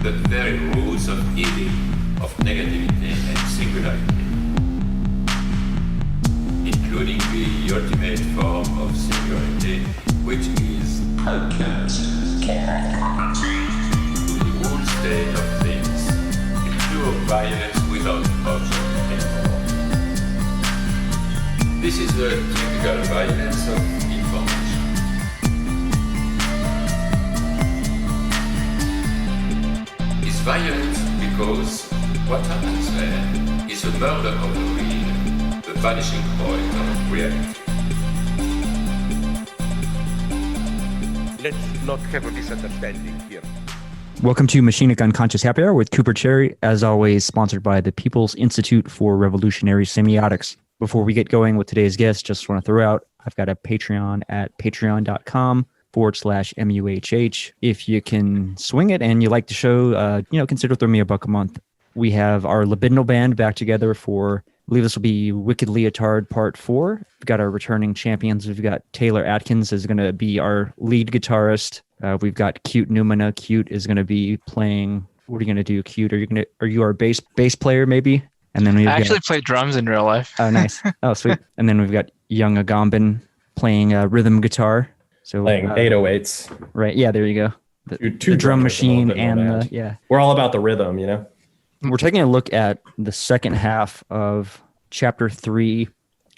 the very roots of evil, of negativity and singularity, including the ultimate form of singularity, which is outcast, the whole state of things, in pure violence without object anymore. This is the typical violence of information. It's violent because what happens there is a murder of the real, the vanishing point of reality. Let's not have a misunderstanding here. Welcome to Machinic Unconscious Happy Hour with Cooper Cherry, as always sponsored by the People's Institute for Revolutionary Semiotics. Before we get going with today's guest, just want to throw out, I've got a Patreon at patreon.com/MUHH. If you can swing it and you like the show, consider throwing me $1 a month. We have our Libidinal band back together for, I believe this will be Wicked Lyotard Part 4. We've got our returning champions. We've got Taylor Adkins is going to be our lead guitarist. We've got Cute Noumena. Cute is going to be playing. What are you going to do, Cute? Are you our bass player maybe? And then I actually play drums in real life. Oh, nice. Oh, sweet. And then we've got young Agamben playing rhythm guitar. So playing 808s. Right. Yeah, there you go. The drum machine and yeah. We're all about the rhythm, you know? We're taking a look at the second half of chapter 3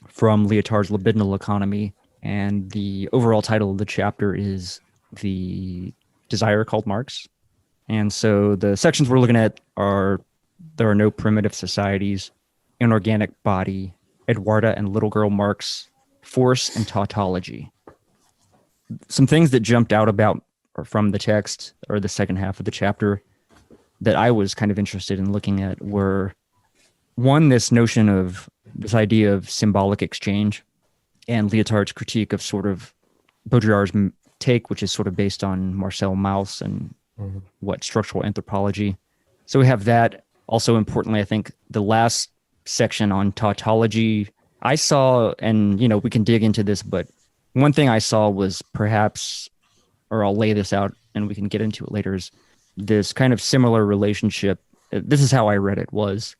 from Lyotard's Libidinal Economy. And the overall title of the chapter is The Desire Called Marx. And so the sections we're looking at are There Are No Primitive Societies, Inorganic Body, Eduarda and Little Girl Marx, Force and Tautology. Some things that jumped out about or from the text or the second half of the chapter that I was kind of interested in looking at were, one, this idea of symbolic exchange and Lyotard's critique of sort of Baudrillard's take, which is sort of based on Marcel Mauss and structural anthropology. So we have that. Also importantly, I think the last section on tautology, I saw, and we can dig into this, but one thing I saw was perhaps, or I'll lay this out and we can get into it later, is this kind of similar relationship. This is how I read it, was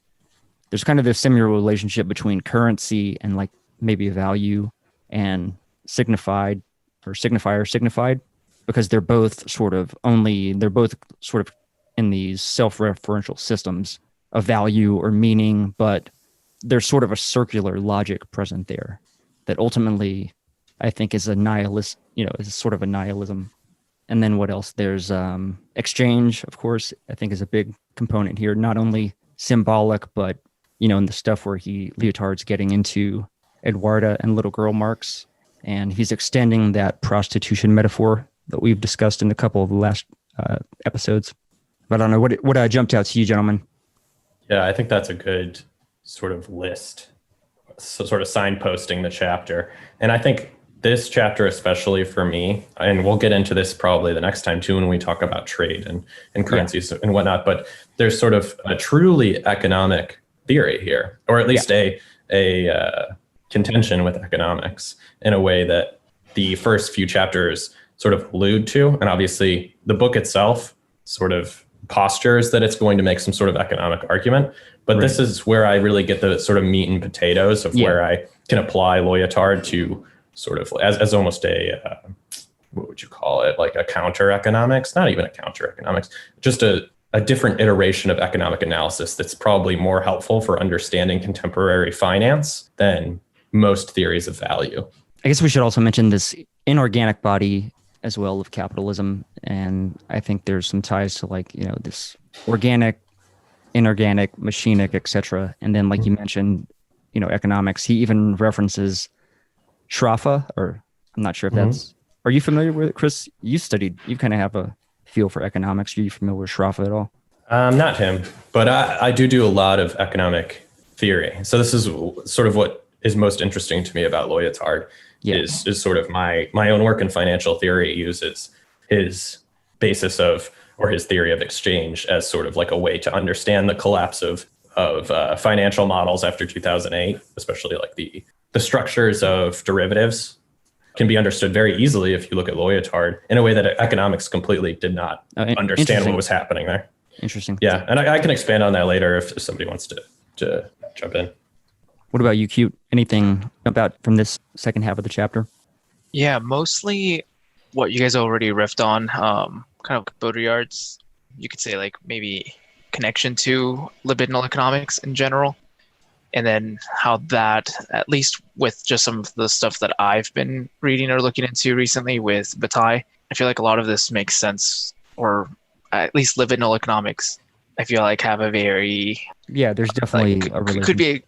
there's kind of this similar relationship between currency and like maybe a value and signified or signified, because they're both sort of in these self-referential systems of value or meaning, but there's sort of a circular logic present there that ultimately I think is a nihilist, is sort of a nihilism. And then what else? There's exchange, of course, I think is a big component here, not only symbolic, but, in the stuff where Lyotard's getting into Eduarda and Little Girl Marx, and he's extending that prostitution metaphor that we've discussed in a couple of the last episodes. But I don't know, what jumped out to you, gentlemen? Yeah, I think that's a good sort of list, so sort of signposting the chapter. And I think this chapter, especially for me, and we'll get into this probably the next time too when we talk about trade and currencies and whatnot, but there's sort of a truly economic theory here, or at least a contention with economics in a way that the first few chapters sort of allude to. And obviously the book itself sort of postures that it's going to make some sort of economic argument. But this is where I really get the sort of meat and potatoes of where I can apply Lyotard to sort of as almost a, what would you call it? Like a counter economics, not even a counter economics, just a different iteration of economic analysis that's probably more helpful for understanding contemporary finance than most theories of value. I guess we should also mention this inorganic body as well of capitalism. And I think there's some ties to this organic, inorganic, machinic, etc. And then you mentioned, economics. He even references Schraffa, or I'm not sure if that's, are you familiar with it, Chris? You kind of have a feel for economics. Are you familiar with Schraffa at all? Not him, but I do a lot of economic theory. So this is sort of what is most interesting to me about Lyotard. Is sort of my own work in financial theory uses his basis of, or his theory of exchange as sort of like a way to understand the collapse of financial models after 2008, especially like the structures of derivatives can be understood very easily if you look at Lyotard in a way that economics completely did not understand what was happening there. Interesting. Yeah, and I can expand on that later if somebody wants to jump in. What about you, Cute? Anything about from this second half of the chapter? Yeah, mostly what you guys already riffed on, kind of Baudrillard's, you could say like maybe connection to libidinal economics in general. And then how that, at least with just some of the stuff that I've been reading or looking into recently with Bataille, I feel like a lot of this makes sense, or at least libidinal economics, I feel like have a very There's definitely like, a relation. it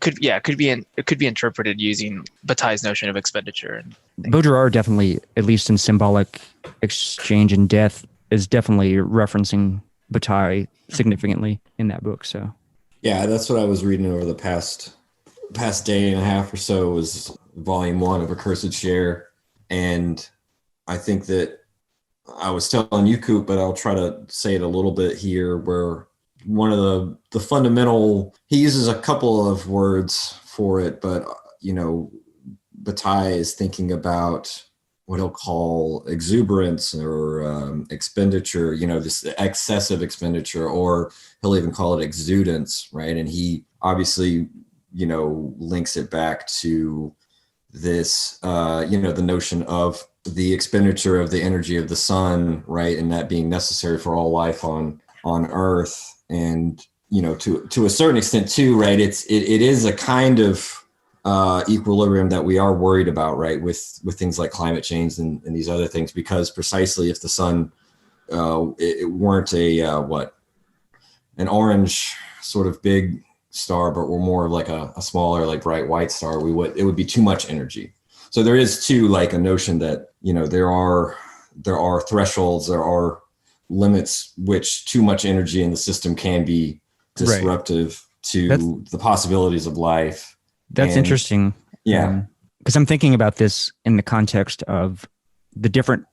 could be interpreted using Bataille's notion of expenditure. And Baudrillard definitely, at least in Symbolic Exchange and Death, is definitely referencing Bataille significantly in that book. So yeah, that's what I was reading over the past day and a half or so, was volume 1 of Accursed Share. And I think that I was telling you, Coop, but I'll try to say it a little bit here, where one of the fundamental, he uses a couple of words for it, but, Bataille is thinking about what he'll call exuberance or expenditure, this excessive expenditure, or he'll even call it exudance, right? And he obviously, links it back to this, the notion of the expenditure of the energy of the sun, right? And that being necessary for all life on Earth. And, to a certain extent too, right? It is a kind of equilibrium that we are worried about, right? With things like climate change and these other things, because precisely if the sun, it weren't an orange sort of big star, but we're more like a smaller, like bright white star, it would be too much energy. So there is too, like, a notion that, there are thresholds, there are limits which too much energy in the system can be disruptive to the possibilities of life. That's interesting. Yeah. Because I'm thinking about this in the context of the different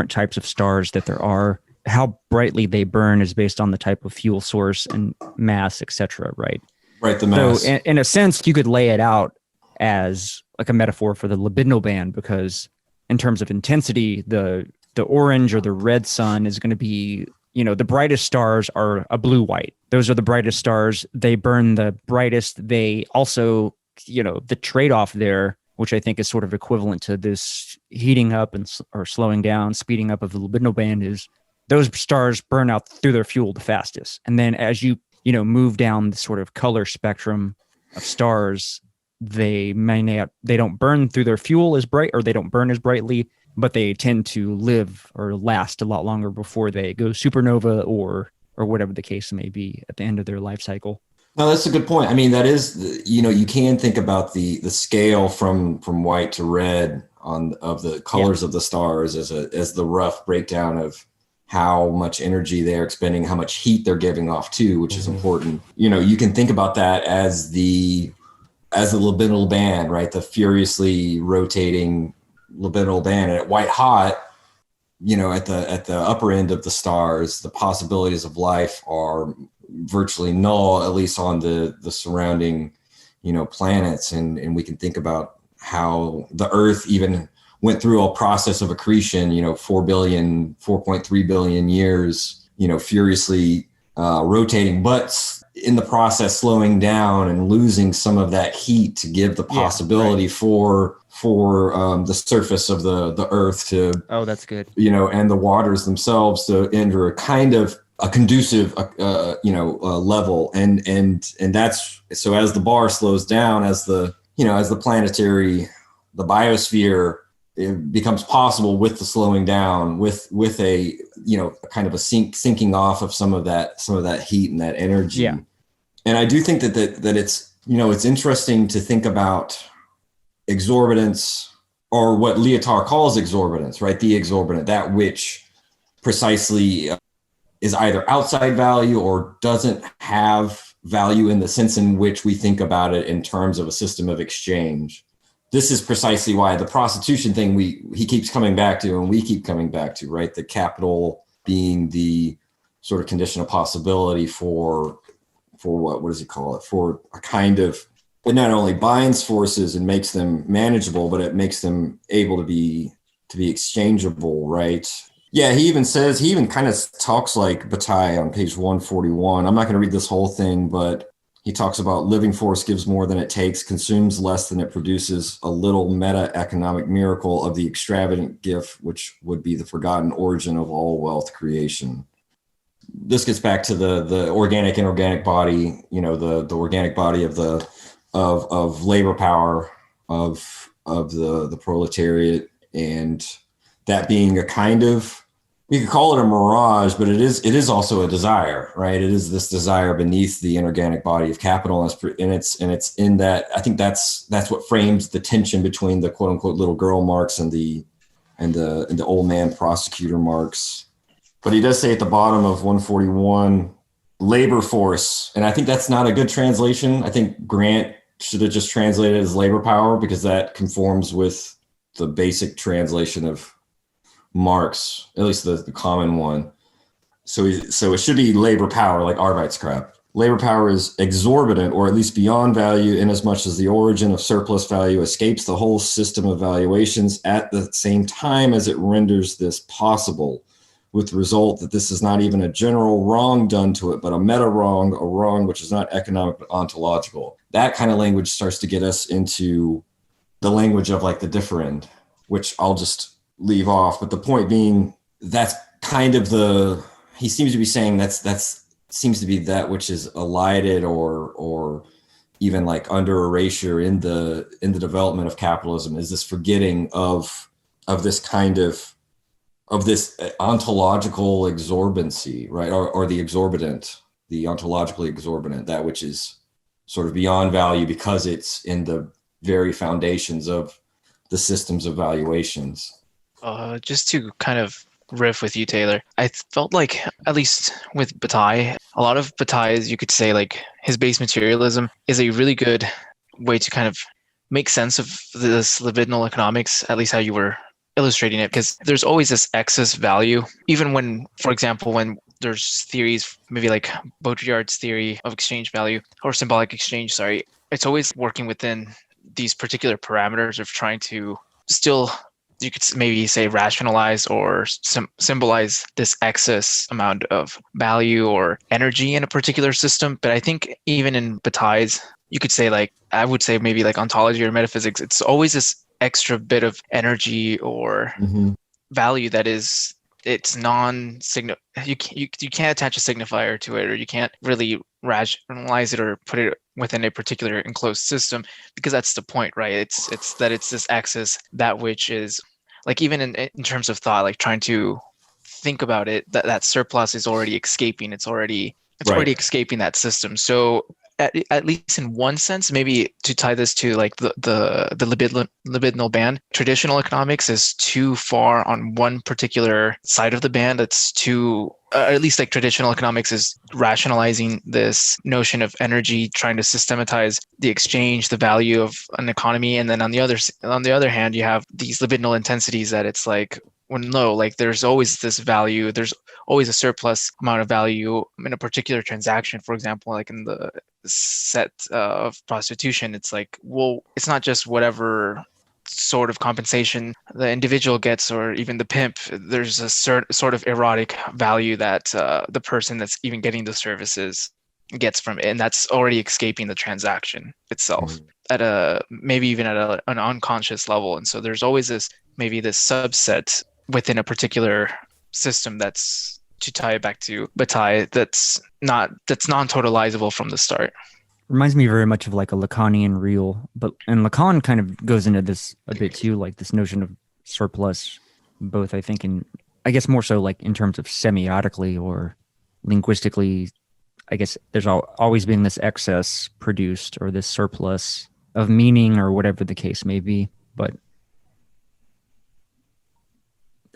types of stars that there are, how brightly they burn is based on the type of fuel source and mass, etc. Right? Right, the mass. So in a sense, you could lay it out as like a metaphor for the libidinal band, because in terms of intensity, the orange or the red sun is going to be, the brightest stars are a blue-white. Those are the brightest stars. They burn the brightest. They also, the trade-off there, which I think is sort of equivalent to this heating up or slowing down, speeding up of the libidinal band, is those stars burn out through their fuel the fastest. And then as you move down the sort of color spectrum of stars, they don't burn through their fuel as bright, or they don't burn as brightly, but they tend to live or last a lot longer before they go supernova or whatever the case may be at the end of their life cycle. No, that's a good point. I mean, that is, you can think about the scale from white to red of the colors of the stars as the rough breakdown of how much energy they're expending, how much heat they're giving off too, which is important. You can think about that as the libidinal band, right? The furiously rotating libidinal band. And at white hot, at the upper end of the stars, the possibilities of life are virtually null, at least on the surrounding, planets. And we can think about how the Earth even went through a process of accretion, 4.3 billion years, furiously rotating, but in the process slowing down and losing some of that heat to give the possibility for the surface of the Earth to, that's good, and the waters themselves to enter a kind of a conducive level, and that's so as the bar slows down, as the planetary, the biosphere, it becomes possible with the slowing down, with a kind of a sinking off of some of that heat and that energy. Yeah. And I do think that it's it's interesting to think about exorbitance, or what Lyotard calls exorbitance, right? The exorbitant, that which precisely is either outside value or doesn't have value in the sense in which we think about it in terms of a system of exchange. This is precisely why the prostitution thing he keeps coming back to, and we keep coming back to, right? The capital being the sort of conditional possibility for what does he call it? For a kind of, it not only binds forces and makes them manageable, but it makes them able to be exchangeable, right? Yeah, he even kind of talks like Bataille on page 141. I'm not going to read this whole thing, but he talks about living force gives more than it takes, consumes less than it produces, a little meta-economic miracle of the extravagant gift, which would be the forgotten origin of all wealth creation. This gets back to the organic inorganic body, the organic body of labor power of the proletariat, and that being a kind of, you could call it a mirage, but it is also a desire, right? It is this desire beneath the inorganic body of capital, and it's in that. I think that's what frames the tension between the quote unquote little girl Marx and the old man prosecutor Marx. But he does say at the bottom of 141, labor force, and I think that's not a good translation. I think Grant should have just translated as labor power, because that conforms with the basic translation of Marx, at least the common one. So it should be labor power, like Arbeitskraft. Labor power is exorbitant, or at least beyond value, inasmuch as the origin of surplus value escapes the whole system of valuations at the same time as it renders this possible, with the result that this is not even a general wrong done to it, but a meta wrong, a wrong which is not economic but ontological. That kind of language starts to get us into the language of like the differend, which I'll just leave off. But the point being, that's kind of he seems to be saying that's seems to be that which is elided or even like under erasure in the development of capitalism, is this forgetting of this kind of this ontological exorbancy, right? Or the exorbitant, the ontologically exorbitant, that which is sort of beyond value because it's in the very foundations of the systems of valuations. Just to kind of riff with you, Taylor, I felt like, at least with Bataille, a lot of Bataille's, you could say, like, his base materialism is a really good way to kind of make sense of this libidinal economics, at least how you were illustrating it, because there's always this excess value, even when, for example, when there's theories, maybe like Baudrillard's theory of exchange value, or symbolic exchange, sorry, it's always working within these particular parameters of trying to still, you could maybe say, rationalize or symbolize this excess amount of value or energy in a particular system. But I think even in Bataille's, you could say, like, I would say maybe like ontology or metaphysics, it's always this extra bit of energy or value that is, it's you can't attach a signifier to it, or you can't really rationalize it or put it within a particular enclosed system, because that's the point, right? It's that it's this axis, that which is, like, even in terms of thought, like trying to think about it, that surplus is already escaping. It's already escaping that system. So at least in one sense, maybe to tie this to like the libidinal band, traditional economics is too far on one particular side of the band. It's too, at least like traditional economics is rationalizing this notion of energy, trying to systematize the exchange, the value of an economy. And then on the other hand, you have these libidinal intensities that it's like, when low, like there's always this value, there's always a surplus amount of value in a particular transaction. For example, like in the set of prostitution, it's like, well, it's not just whatever sort of compensation the individual gets, or even the pimp. There's a sort of erotic value that the person that's even getting the services gets from it, and that's already escaping the transaction itself at maybe even at an unconscious level. And so there's always this subset within a particular system, that's, to tie it back to Bataille, that's non-totalizable from the start. Reminds me very much of like a Lacanian real, and Lacan kind of goes into this a bit too, like this notion of surplus, both I think in, I guess more so like in terms of semiotically or linguistically. I guess there's always been this excess produced, or this surplus of meaning, or whatever the case may be. But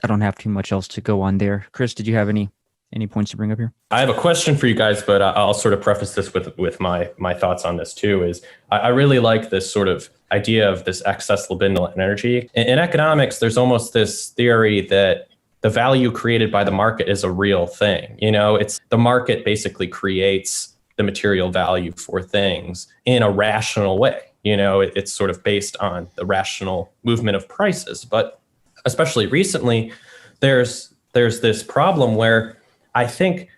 I don't have too much else to go on there. Chris, did you have any points to bring up here? I have a question for you guys, but I'll sort of preface this with my thoughts on this too. Is I really like this sort of idea of this excess libidinal energy. In economics, there's almost this theory that the value created by the market is a real thing. It's the market basically creates the material value for things in a rational way. It's sort of based on the rational movement of prices. But especially recently, there's there's this problem where I think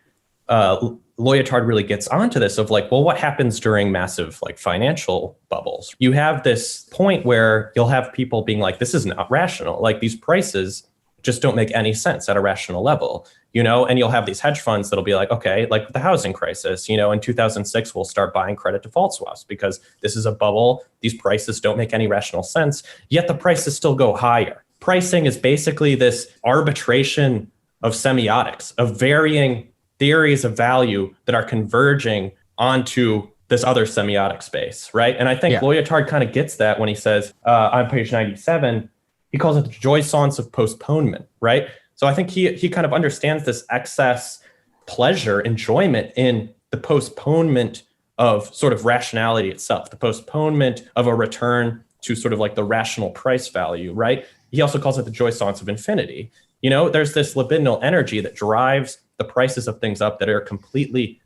Lyotard really gets onto this of like, well, what happens during massive like financial bubbles? You have this point where you'll have people being like, this is not rational. Like these prices just don't make any sense at a rational level, you know, and you'll have these hedge funds that'll be like, okay, like the housing crisis, you know, in 2006, we'll start buying credit default swaps because this is a bubble. These prices don't make any rational sense, yet the prices still go higher. Pricing is basically this arbitration of semiotics, of varying theories of value that are converging onto this other semiotic space, right? And I think Lyotard kind of gets that when he says on page 97, he calls it the Joy Science of Postponement, right? So I think he kind of understands this excess pleasure, enjoyment in the postponement of sort of rationality itself, the postponement of a return to sort of like the rational price value, right? He also calls it the Joy Science of Infinity. You know, there's this libidinal energy that drives the prices of things up that are completely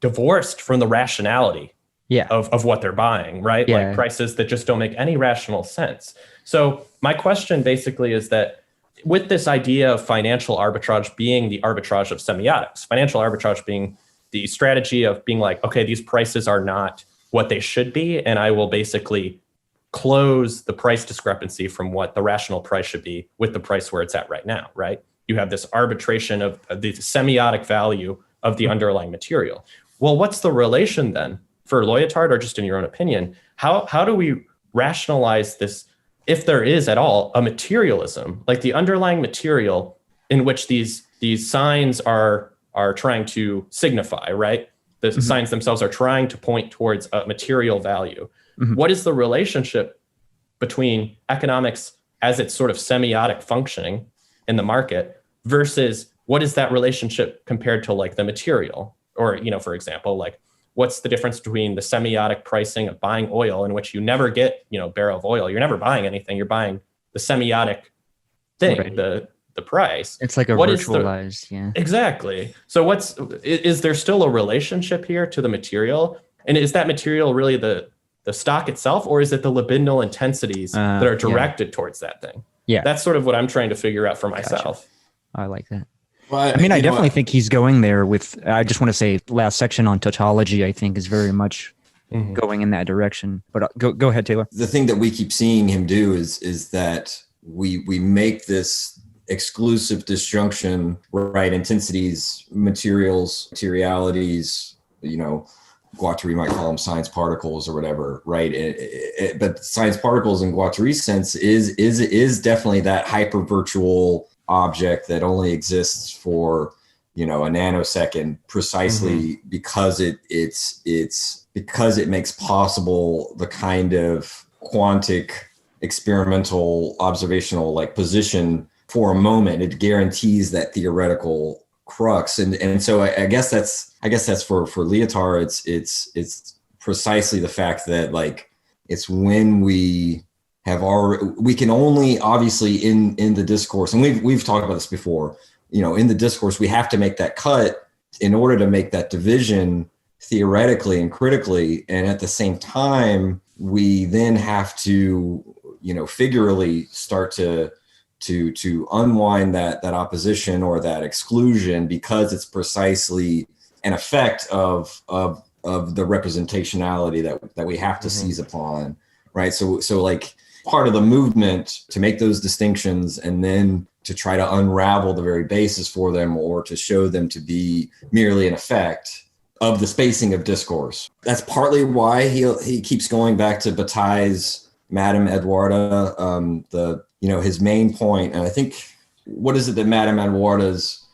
divorced from the rationality of what they're buying, right? Like prices that just don't make any rational sense. So my question basically is that with this idea of financial arbitrage being the arbitrage of semiotics, financial arbitrage being the strategy of being like, okay, these prices are not what they should be, and I will basically close the price discrepancy from what the rational price should be with the price where it's at right now, right? You have this arbitration of the semiotic value of the underlying material. Well, what's the relation then for Lyotard, or just in your own opinion? How do we rationalize this, if there is at all a materialism, like the underlying material in which these signs are trying to signify, right? The signs themselves are trying to point towards a material value. What is the relationship between economics as its sort of semiotic functioning in the market versus what is that relationship compared to like the material? Or, you know, for example, like what's the difference between the semiotic pricing of buying oil, in which you never get, you know, barrel of oil, you're never buying anything, you're buying the semiotic thing, the price. It's like a virtualized, Exactly. So is there still a relationship here to the material? And is that material really the stock itself, or is it the libidinal intensities that are directed towards that thing? Yeah. That's sort of what I'm trying to figure out for myself. Gotcha. I like that. Well, I mean, I definitely think he's going there with, I just want to say last section on tautology, I think is very much going in that direction, but go ahead, Taylor. The thing that we keep seeing him do is that we make this exclusive disjunction, right? Intensities, materials, materialities, you know, Guattari might call them science particles or whatever, right? But science particles in Guattari's sense is definitely that hyper virtual object that only exists for, you know, a nanosecond, precisely because because it makes possible the kind of quantic experimental observational like position for a moment. It guarantees that theoretical crux, and so I guess that's for Lyotard, it's precisely the fact that like it's when we can only obviously in the discourse, and we've talked about this before, you know, in the discourse we have to make that cut in order to make that division theoretically and critically, and at the same time we then have to, you know, figuratively start to unwind that opposition or that exclusion, because it's precisely an effect of the representationality that we have to seize upon, right? So like part of the movement to make those distinctions and then to try to unravel the very basis for them, or to show them to be merely an effect of the spacing of discourse. That's partly why he keeps going back to Bataille's Madame Eduarda, his main point. And I think, what is it that Madame Eduarda's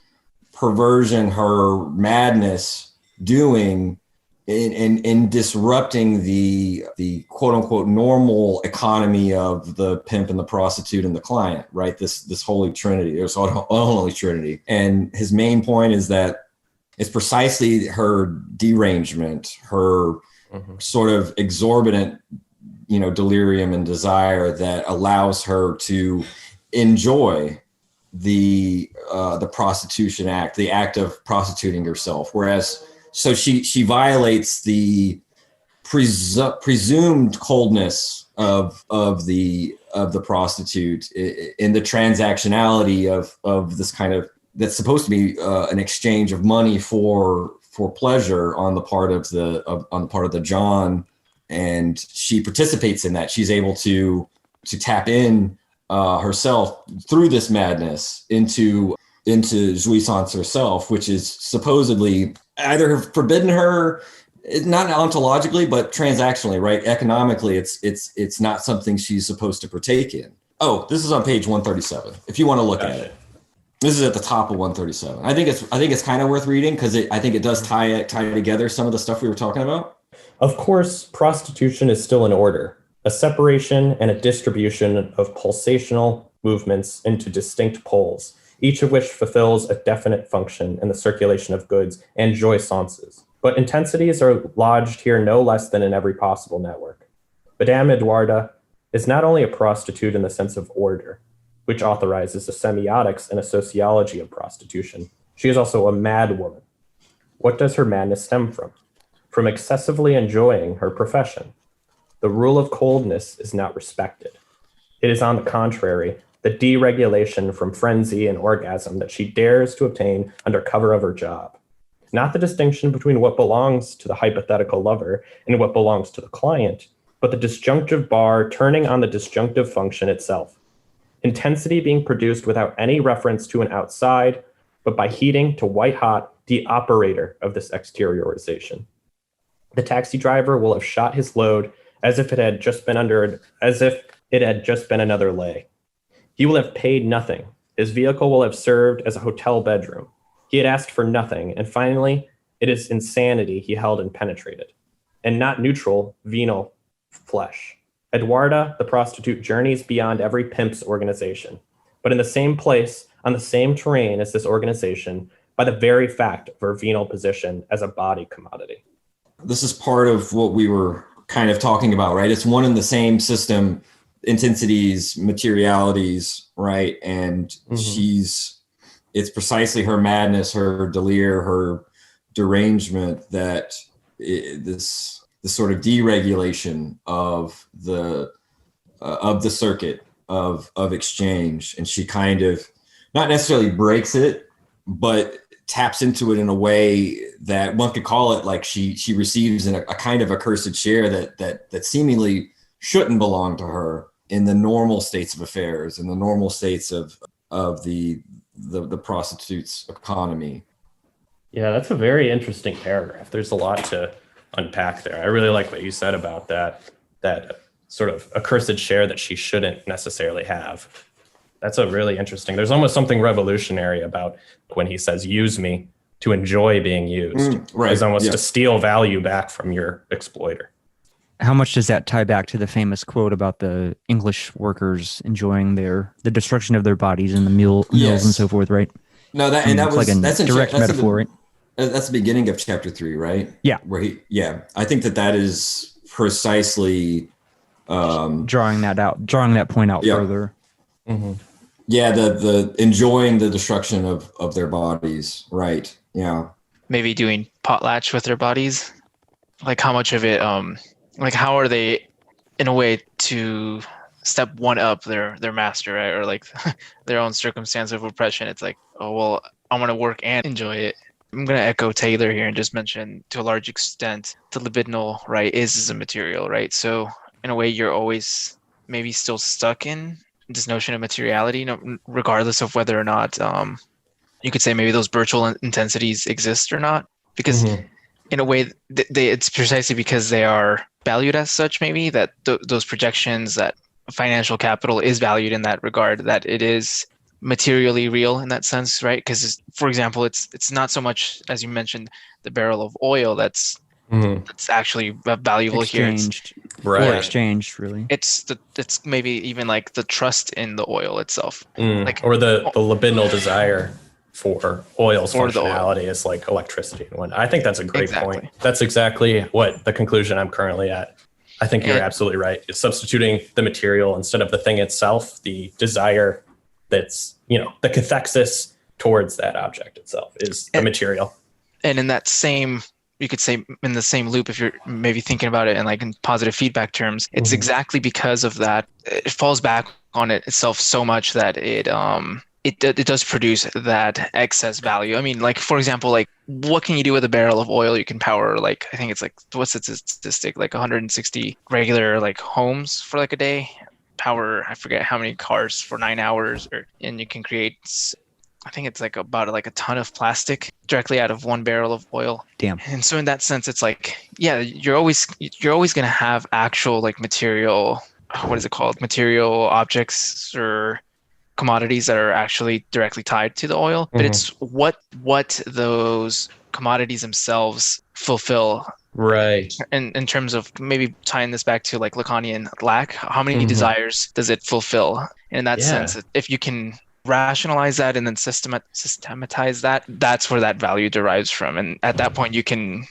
perversion, her madness doing in disrupting the quote unquote normal economy of the pimp and the prostitute and the client, right? This holy trinity, this unholy trinity. And his main point is that it's precisely her derangement, her sort of exorbitant, you know, delirium and desire that allows her to enjoy the prostitution act, the act of prostituting herself. Whereas, so she violates the presumed coldness of the prostitute in the transactionality of this kind of that's supposed to be an exchange of money for pleasure on the part of the John, and she participates in that. She's able to tap in herself through this madness into jouissance herself, which is supposedly either forbidden her, not ontologically, but transactionally, right? Economically, it's not something she's supposed to partake in. Oh, this is on page 137. If you want to look at it, this is at the top of 137. I think it's kind of worth reading because I think it does tie together some of the stuff we were talking about. Of course, prostitution is still in order, a separation and a distribution of pulsational movements into distinct poles, each of which fulfills a definite function in the circulation of goods and jouissances. But intensities are lodged here no less than in every possible network. Madame Eduarda is not only a prostitute in the sense of order, which authorizes the semiotics and a sociology of prostitution. She is also a mad woman. What does her madness stem from? From excessively enjoying her profession. The rule of coldness is not respected. It is, on the contrary, the deregulation from frenzy and orgasm that she dares to obtain under cover of her job. Not the distinction between what belongs to the hypothetical lover and what belongs to the client, but the disjunctive bar turning on the disjunctive function itself. Intensity being produced without any reference to an outside, but by heating to white hot the operator of this exteriorization. The taxi driver will have shot his load as if it had just been another lay. He will have paid nothing. His vehicle will have served as a hotel bedroom. He had asked for nothing, and finally, it is insanity he held and penetrated, and not neutral, venal flesh. Eduarda, the prostitute, journeys beyond every pimp's organization, but in the same place, on the same terrain as this organization, by the very fact of her venal position as a body commodity. This is part of what we were kind of talking about, right? It's one and the same system, intensities, materialities, right? And it's precisely her madness, her delire, her derangement that this sort of deregulation of the circuit of exchange, and she kind of not necessarily breaks it, but taps into it in a way that one could call it like she receives a kind of accursed share that seemingly shouldn't belong to her in the normal states of affairs, in the normal states of the prostitute's economy. Yeah, that's a very interesting paragraph. There's a lot to unpack there. I really like what you said about that sort of accursed share that she shouldn't necessarily have. That's a really interesting. There's almost something revolutionary about when he says, use me to enjoy being used. Right. It's almost to steal value back from your exploiter. How much does that tie back to the famous quote about the English workers enjoying the destruction of their bodies in the mills and so forth, right? No, that's a direct metaphor, right? That's the beginning of chapter 3, right? Yeah. I think that is precisely drawing that point out further. Mm-hmm. Yeah, the enjoying the destruction of their bodies, right? Yeah. Maybe doing potlatch with their bodies. Like how much of it, like how are they in a way to step one up their master, right? Or like their own circumstance of oppression. It's like, oh, well, I want to work and enjoy it. I'm going to echo Taylor here and just mention to a large extent the libidinal, right, is a material, right? So in a way, you're always maybe still stuck in this notion of materiality, regardless of whether or not you could say maybe those virtual intensities exist or not. Because in a way, it's precisely because they are valued as such, maybe, that those projections, that financial capital is valued in that regard, that it is materially real in that sense, right? Because, for example, it's not so much, as you mentioned, the barrel of oil that's actually valuable Exchanged. here. Right. Exchanged, really. It's maybe even like the trust in the oil itself, Or the libidinal desire for oil's For the functionality is like electricity and whatnot. I think that's a great Exactly. point. That's exactly what the conclusion I'm currently at. I think you're absolutely right. It's substituting the material instead of the thing itself, the desire that's, the cathexis towards that object itself is the material. And in that same, you could say in the same loop, if you're maybe thinking about it in like in positive feedback terms, it's exactly because of that, it falls back on it itself so much that it it does produce that excess value. I mean, like for example, like what can you do with a barrel of oil? You can power like, I think it's like, what's the statistic? Like 160 regular like homes for like a day. Power, I forget how many cars for 9 hours, and you can create, I think it's like about like a ton of plastic directly out of one barrel of oil. Damn. And so in that sense, it's like, yeah, you're always going to have actual like material, what is it called? Material objects or commodities that are actually directly tied to the oil, but it's what those commodities themselves fulfill. Right. In terms of maybe tying this back to like Lacanian lack, how many desires does it fulfill? And in that sense, if you can rationalize that and then systematize that, that's where that value derives from. And at that point, you can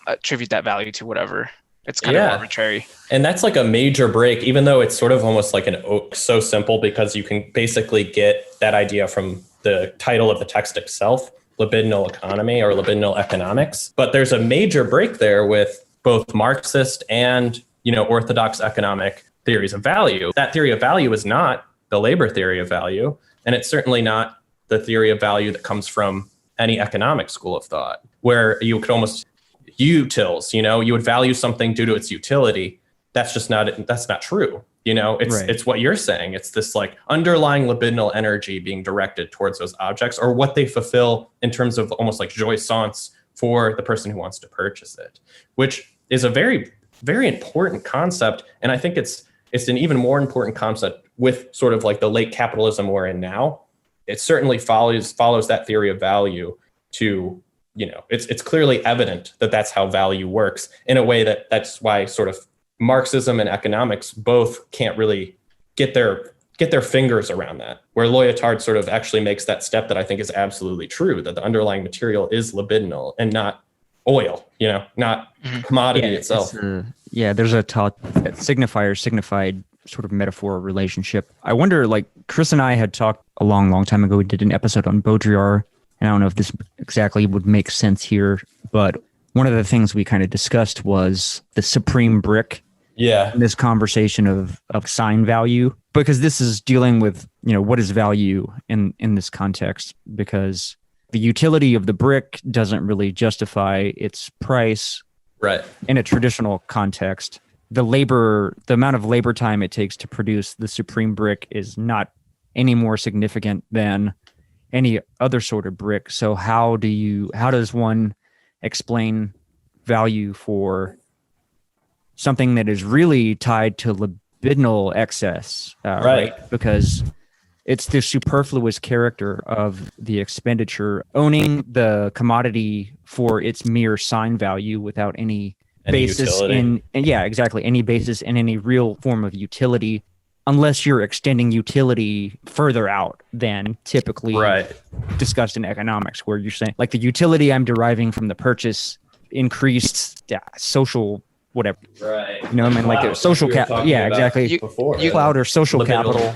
attribute that value to whatever. It's kind of arbitrary. And that's like a major break, even though it's sort of almost like so simple, because you can basically get that idea from the title of the text itself, libidinal economy or libidinal economics. But there's a major break there with both Marxist and, orthodox economic theories of value. That theory of value is not the labor theory of value, and it's certainly not the theory of value that comes from any economic school of thought, where you could almost utils, you would value something due to its utility. That's not true. It's what you're saying. It's this like underlying libidinal energy being directed towards those objects, or what they fulfill in terms of almost like joy science for the person who wants to purchase it, which is a very, very important concept. And I think it's an even more important concept with sort of like the late capitalism we're in now. It certainly follows that theory of value to, it's clearly evident that that's how value works in a way that's why sort of Marxism and economics both can't really get their fingers around that, where Lyotard sort of actually makes that step that I think is absolutely true, that the underlying material is libidinal and not oil, not commodity itself. There's a signified sort of metaphor relationship. I wonder, like Chris and I had talked a long time ago, we did an episode on Baudrillard, and I don't know if this exactly would make sense here, but one of the things we kind of discussed was the supreme brick. Yeah. In this conversation of sign value, because this is dealing with, what is value in this context, because the utility of the brick doesn't really justify its price. Right. In a traditional context. The amount of labor time it takes to produce the supreme brick is not any more significant than any other sort of brick. So how does one explain value for something that is really tied to libidinal excess, right? Because it's the superfluous character of the expenditure, owning the commodity for its mere sign value without any basis utility. Any basis in any real form of utility, unless you're extending utility further out than typically discussed in economics, where you're saying like the utility I'm deriving from the purchase increased social whatever. Right. Like a social capital. Yeah, exactly. Cloud or social capital.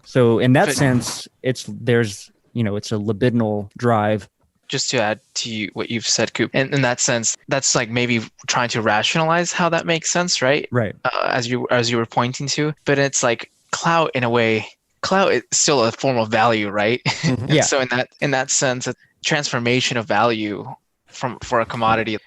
So in that sense, it's a libidinal drive. Just to add to what you've said, Coop, and in that sense, that's like maybe trying to rationalize how that makes sense, right? Right. As you were pointing to, but it's like clout in a way. Clout is still a form of value, right? Yeah. So in that sense, a transformation of value for a commodity,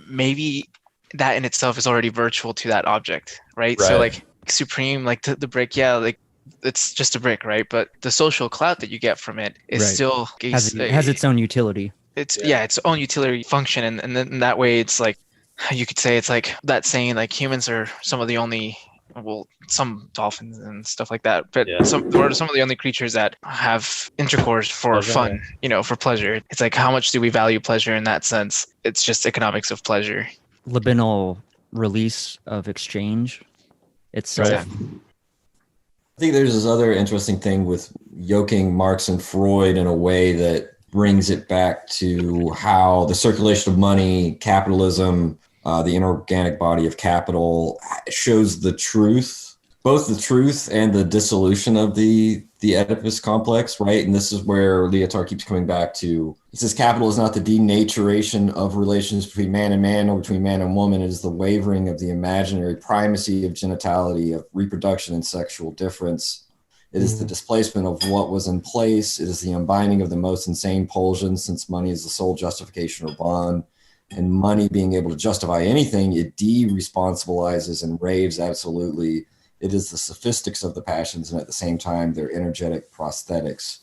maybe that in itself is already virtual to that object, right? So like supreme, like the brick, like it's just a brick, right? But the social clout that you get from it is still has its own utility. It's its own utility function, and then in that way, it's like you could say it's like that saying, like humans are some of the only, some dolphins and stuff like that, but some of the only creatures that have intercourse for fun, for pleasure. It's like, how much do we value pleasure in that sense? It's just economics of pleasure. Libidinal release of exchange itself. I think there's this other interesting thing with yoking Marx and Freud in a way that brings it back to how the circulation of money, capitalism, the inorganic body of capital shows the truth, both the truth and the dissolution of the Oedipus complex, right? And this is where Lyotard keeps coming back to. He says capital is not the denaturation of relations between man and man or between man and woman. It is the wavering of the imaginary primacy of genitality, of reproduction and sexual difference. It is the displacement of what was in place. It is the unbinding of the most insane pulsions, since money is the sole justification or bond. And money being able to justify anything, it de-responsibilizes and raves absolutely. It is the sophistics of the passions, and at the same time, they're energetic prosthetics.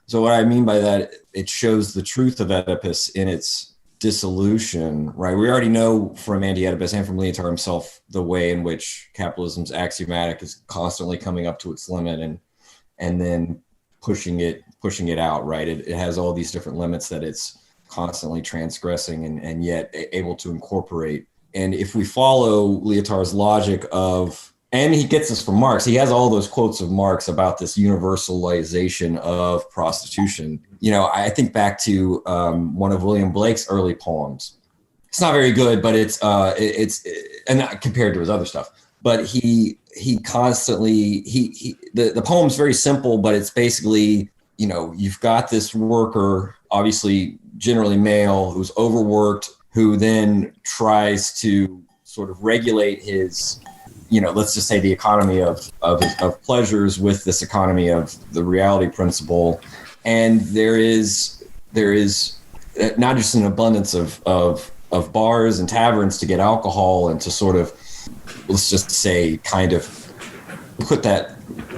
So what I mean by that, it shows the truth of Oedipus in its dissolution, right? We already know from Anti-Oedipus and from Lyotard himself the way in which capitalism's axiomatic is constantly coming up to its limit and then pushing it out, right? It has all these different limits that it's constantly transgressing and yet able to incorporate. And if we follow Lyotard's logic and he gets this from Marx, he has all those quotes of Marx about this universalization of prostitution. I think back to one of William Blake's early poems. It's not very good, but it's and not compared to his other stuff, but he constantly, the poem's very simple, but it's basically, you've got this worker, obviously generally male, who's overworked, who then tries to sort of regulate his, let's just say the economy of pleasures with this economy of the reality principle. And there is not just an abundance of bars and taverns to get alcohol and to sort of, let's just say, kind of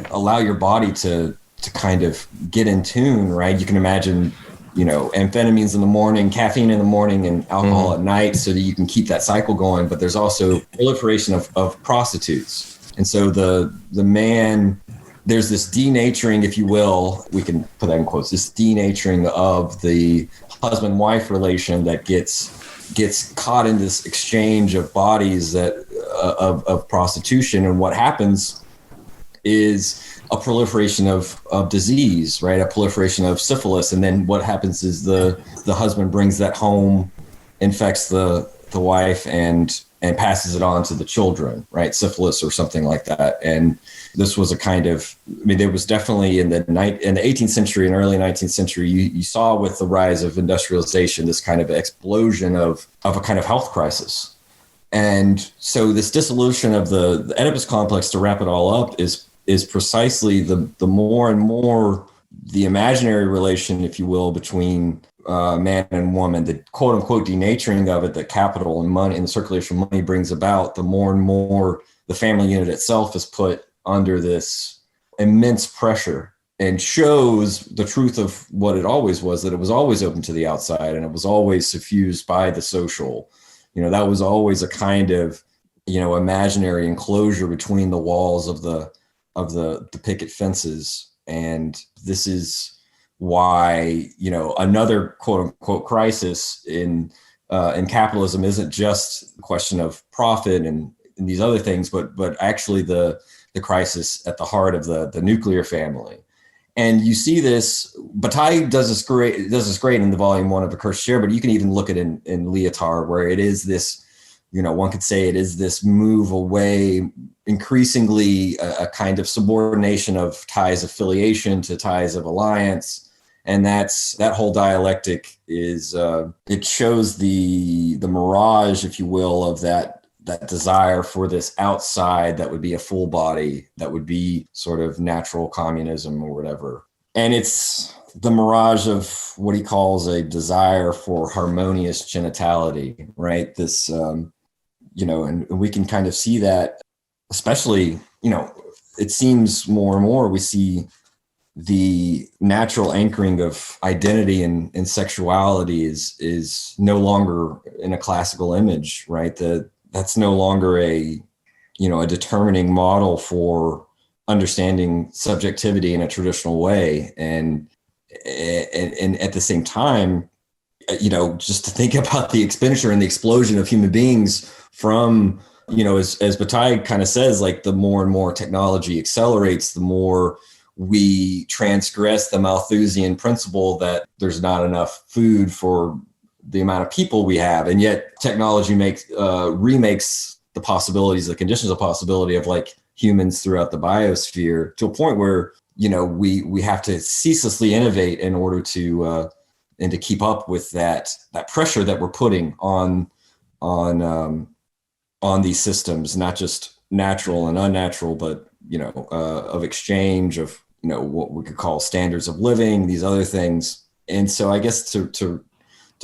allow your body to kind of get in tune, right? You can imagine, amphetamines in the morning, caffeine in the morning, and alcohol at night, so that you can keep that cycle going. But there's also proliferation of prostitutes. And so the man, there's this denaturing, if you will, we can put that in quotes, this denaturing of the husband-wife relation that gets caught in this exchange of bodies that of prostitution. And what happens is a proliferation of disease, right? A proliferation of syphilis. And then what happens is the husband brings that home, infects the wife, and passes it on to the children, right? Syphilis or something like that. And this was a kind of, there was definitely in the 18th century and early 19th century, you saw with the rise of industrialization, this kind of explosion of a kind of health crisis. And so this dissolution of the Oedipus complex, to wrap it all up, is precisely the more and more the imaginary relation, if you will, between man and woman, the quote unquote denaturing of it that capital and money and the circulation of money brings about, the more and more the family unit itself is put under this immense pressure, and shows the truth of what it always was, that it was always open to the outside and it was always suffused by the social. That was always a kind of, imaginary enclosure between the walls of the picket fences. And this is why, another quote unquote crisis in capitalism isn't just a question of profit and these other things, but actually the crisis at the heart of the nuclear family. And you see this, Bataille does this great in the volume 1 of A Cursed Share, but you can even look at it in Lyotard, where it is this, one could say it is this move away, increasingly a kind of subordination of ties of affiliation to ties of alliance. And that whole dialectic is, it shows the mirage, if you will, of that desire for this outside that would be a full body, that would be sort of natural communism or whatever. And it's the mirage of what he calls a desire for harmonious genitality, right? This, and we can kind of see that, especially, it seems more and more we see the natural anchoring of identity and sexuality is no longer in a classical image, right? That's no longer a determining model for understanding subjectivity in a traditional way. And at the same time, just to think about the expenditure and the explosion of human beings from, as Bataille kind of says, like the more and more technology accelerates, the more we transgress the Malthusian principle that there's not enough food for the amount of people we have. And yet technology remakes the possibilities, the conditions of possibility of like humans throughout the biosphere, to a point where, we have to ceaselessly innovate in order to keep up with that pressure that we're putting on these systems, not just natural and unnatural, but, of exchange, of, what we could call standards of living, these other things. And so I guess to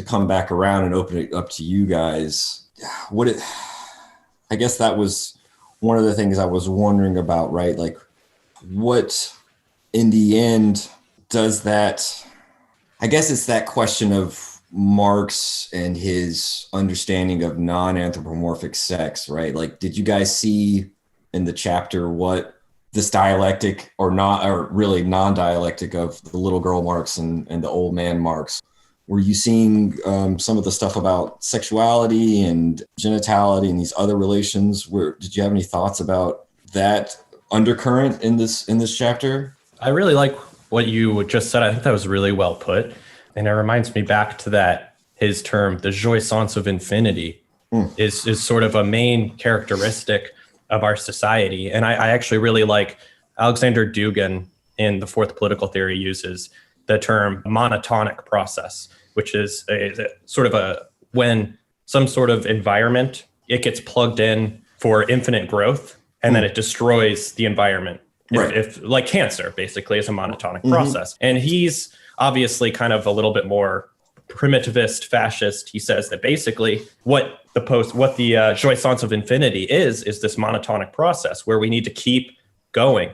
come back around and open it up to you guys, I guess that was one of the things I was wondering about, right? Like, what in the end does that, I guess it's that question of Marx and his understanding of non-anthropomorphic sex, right? Like, did you guys see in the chapter what this dialectic or really non-dialectic of the little girl Marx and the old man Marx? Were you seeing some of the stuff about sexuality and genitality and these other relations? Did you have any thoughts about that undercurrent in this chapter? I really like what you just said. I think that was really well put. And it reminds me back to that, his term, the Joy Science of Infinity, is sort of a main characteristic of our society. And I actually really like Alexander Dugin in The Fourth Political Theory uses the term monotonic process, which is when some sort of environment, it gets plugged in for infinite growth and then it destroys the environment. Right. If like cancer basically is a monotonic process. And he's obviously kind of a little bit more primitivist, fascist. He says that basically what the Joy Science of Infinity is this monotonic process where we need to keep going.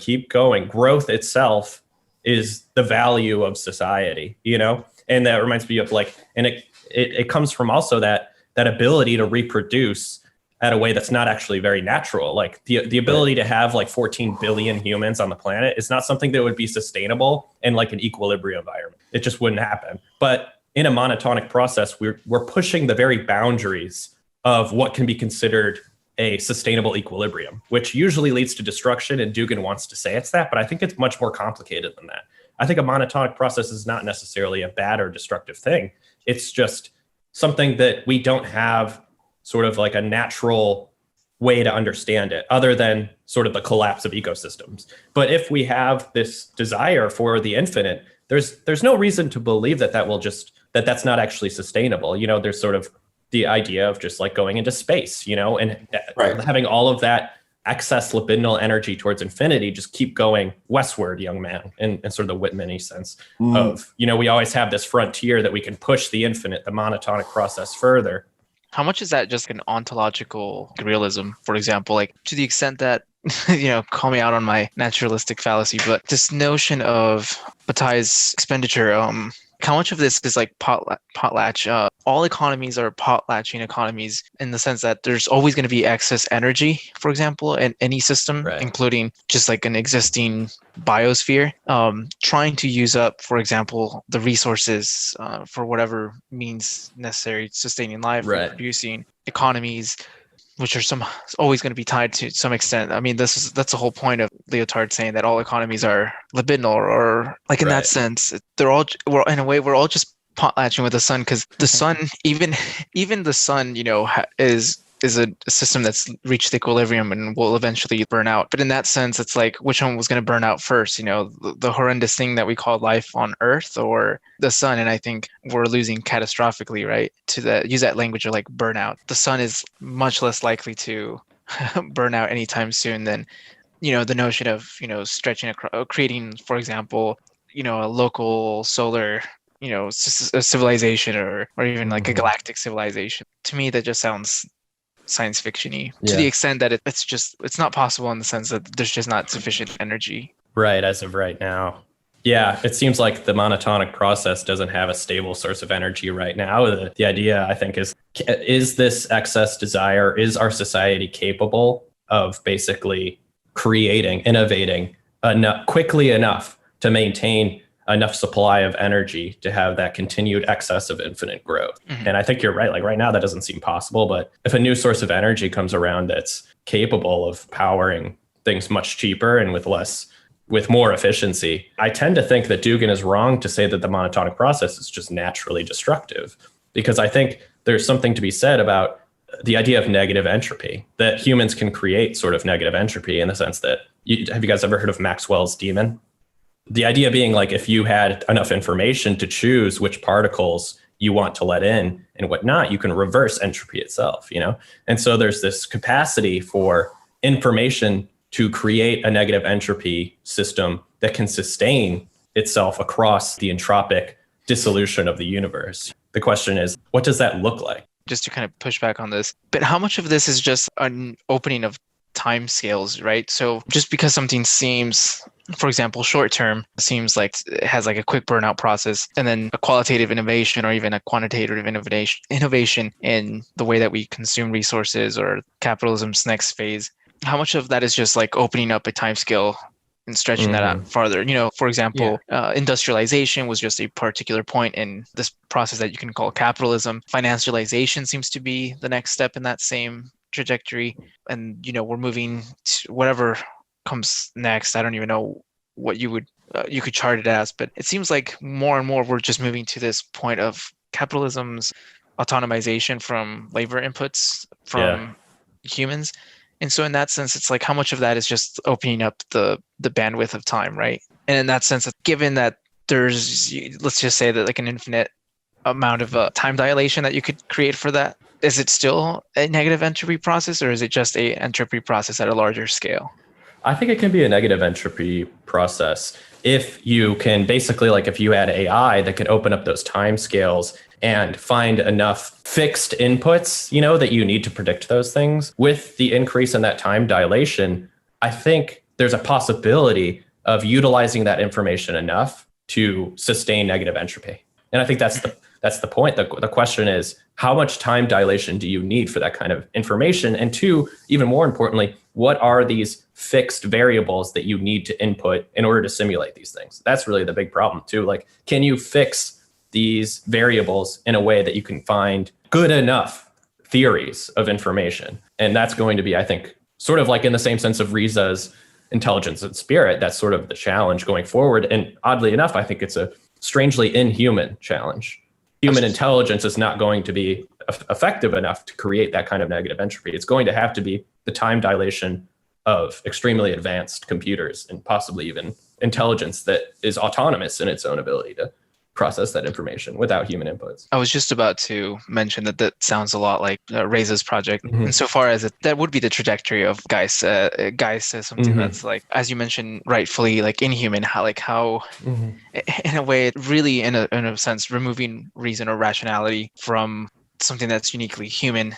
Growth itself is the value of society, And that reminds me of it comes from also that ability to reproduce at a way that's not actually very natural. Like the ability to have 14 billion humans on the planet is not something that would be sustainable in like an equilibrium environment. It just wouldn't happen. But in a monotonic process, we're pushing the very boundaries of what can be considered a sustainable equilibrium, which usually leads to destruction. And Dugin wants to say it's that, but I think it's much more complicated than that. I think a monotonic process is not necessarily a bad or destructive thing. It's just something that we don't have sort of like a natural way to understand it other than sort of the collapse of ecosystems. But if we have this desire for the infinite, there's no reason to believe that's not actually sustainable. There's sort of the idea of just like going into space, and having all of that excess libidinal energy towards infinity, just keep going westward, young man, in sort of the Whitman-y sense of, we always have this frontier that we can push the infinite, the monotonic process further. How much is that just an ontological realism, for example, like to the extent that, call me out on my naturalistic fallacy, but this notion of Bataille's expenditure, how much of this is like potlatch? All economies are potlatching economies in the sense that there's always going to be excess energy, for example, in any system, including just like an existing biosphere, trying to use up, for example, the resources for whatever means necessary sustaining life, producing economies, which are always going to be tied to some extent. I mean, that's the whole point of Lyotard saying that all economies are libidinal, or like in that sense, we're all just potlatching with the sun, because the sun, even the sun, is a system that's reached equilibrium and will eventually burn out. But in that sense, it's like, which one was going to burn out first, the horrendous thing that we call life on Earth or the sun? And I think we're losing catastrophically, right, to use that language of like burnout. The sun is much less likely to burn out anytime soon than, the notion of, stretching, creating, for example, a local solar, a civilization or even like a galactic civilization. To me, that just sounds science fiction-y to the extent that it's not possible in the sense that there's just not sufficient energy. Right, as of right now. Yeah, it seems like the monotonic process doesn't have a stable source of energy right now. The idea, I think, is this excess desire, is our society capable of basically creating, innovating quickly enough to maintain enough supply of energy to have that continued excess of infinite growth. And I think you're right. Like right now, that doesn't seem possible. But if a new source of energy comes around that's capable of powering things much cheaper and with more efficiency, I tend to think that Dugin is wrong to say that the monotonic process is just naturally destructive, because I think there's something to be said about the idea of negative entropy, that humans can create sort of negative entropy in the sense that, have you guys ever heard of Maxwell's demon? The idea being like, if you had enough information to choose which particles you want to let in and whatnot, you can reverse entropy itself, And so there's this capacity for information to create a negative entropy system that can sustain itself across the entropic dissolution of the universe. The question is, what does that look like? Just to kind of push back on this, but how much of this is just an opening of time scales, right? So just because something seems, for example, short term, seems like it has like a quick burnout process, and then a qualitative innovation or even a quantitative innovation in the way that we consume resources or capitalism's next phase, how much of that is just like opening up a time scale and stretching that out farther? For example, industrialization was just a particular point in this process that you can call capitalism. Financialization seems to be the next step in that same trajectory. And, we're moving to whatever comes next. I don't even know what you could chart it as, but it seems like more and more we're just moving to this point of capitalism's autonomization from labor inputs from humans. And so in that sense, it's like how much of that is just opening up the bandwidth of time, right? And in that sense, given that there's, let's just say that like an infinite amount of time dilation that you could create for that, is it still a negative entropy process, or is it just a entropy process at a larger scale? I think it can be a negative entropy process if you can basically, like if you had AI that could open up those time scales and find enough fixed inputs, that you need to predict those things. With the increase in that time dilation, I think there's a possibility of utilizing that information enough to sustain negative entropy. And I think that's the point. The question is, how much time dilation do you need for that kind of information? And two, even more importantly, what are these fixed variables that you need to input in order to simulate these things? That's really the big problem too. Like, can you fix these variables in a way that you can find good enough theories of information? And that's going to be, I think, sort of like in the same sense of Riza's intelligence and spirit. That's sort of the challenge going forward. And oddly enough, I think it's a strangely inhuman challenge. Human intelligence is not going to be effective enough to create that kind of negative entropy. It's going to have to be the time dilation of extremely advanced computers and possibly even intelligence that is autonomous in its own ability to process that information without human inputs. I was just about to mention that sounds a lot like Reza's project. Insofar as that would be the trajectory of Guy says something that's like, as you mentioned, rightfully like inhuman, how in a way, really in a sense, removing reason or rationality from something that's uniquely human.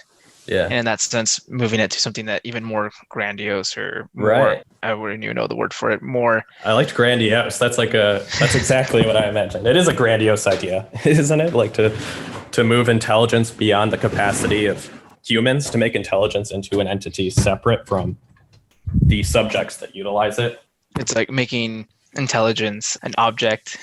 Yeah. And in that sense, moving it to something that even more grandiose or more, I wouldn't even know the word for it, more. I liked grandiose. That's exactly what I mentioned. It is a grandiose idea, isn't it? Like to move intelligence beyond the capacity of humans, to make intelligence into an entity separate from the subjects that utilize it. It's like making intelligence an object,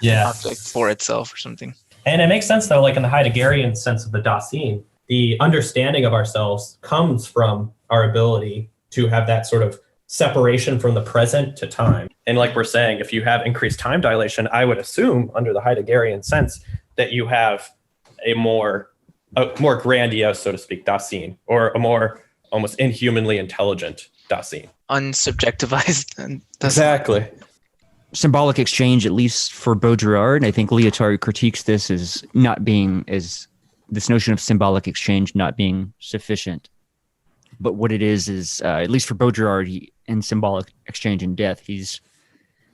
object for itself or something. And it makes sense though, like in the Heideggerian sense of the Dasein, the understanding of ourselves comes from our ability to have that sort of separation from the present to time. And like we're saying, if you have increased time dilation, I would assume under the Heideggerian sense that you have a more grandiose, so to speak, Dasein, or a more almost inhumanly intelligent Dasein. Unsubjectivized. Exactly. Symbolic exchange, at least for Baudrillard, I think Lyotard critiques this as not being as this notion of symbolic exchange not being sufficient. But what it is at least for Baudrillard in Symbolic Exchange and Death, he's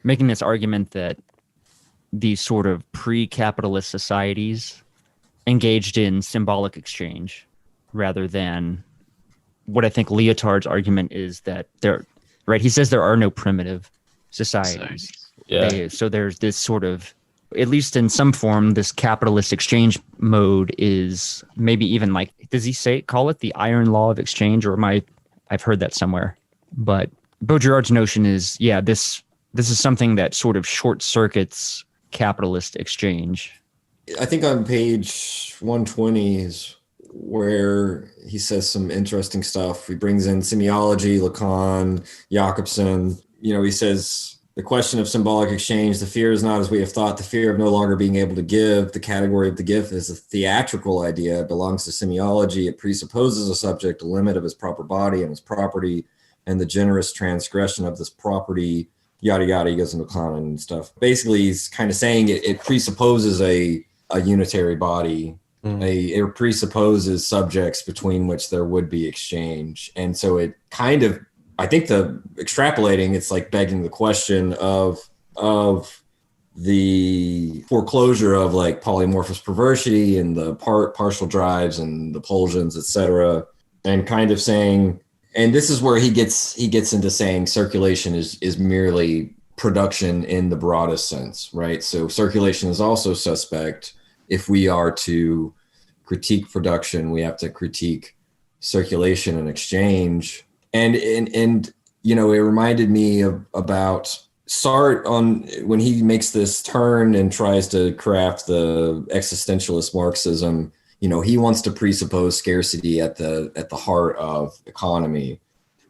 making this argument that these sort of pre-capitalist societies engaged in symbolic exchange rather than what I think Lyotard's argument is that he says there are no primitive societies. Yeah. So there's this sort of, at least in some form, this capitalist exchange mode is maybe even like, does he call it the iron law of exchange, or I've heard that somewhere. But Baudrillard's notion is, this is something that sort of short circuits capitalist exchange. I think on page 120 is where he says some interesting stuff. He brings in semiology, Lacan, Jakobson. He says, the question of symbolic exchange, the fear is not as we have thought, the fear of no longer being able to give. The category of the gift is a theatrical idea. It belongs to semiology. It presupposes a subject, a limit of his proper body and his property, and the generous transgression of this property, yada, yada. He goes into Lacan and stuff. Basically, he's kind of saying it presupposes a unitary body. It presupposes subjects between which there would be exchange. And so it kind of I think the extrapolating, it's like begging the question of the foreclosure of like polymorphous perversity and the partial drives and the pulsions, etc., and kind of saying, and this is where he gets into saying circulation is merely production in the broadest sense, right? So circulation is also suspect. If we are to critique production, we have to critique circulation and exchange. And you know, it reminded me about Sartre on when he makes this turn and tries to craft the existentialist Marxism. You know, he wants to presuppose scarcity at the heart of economy.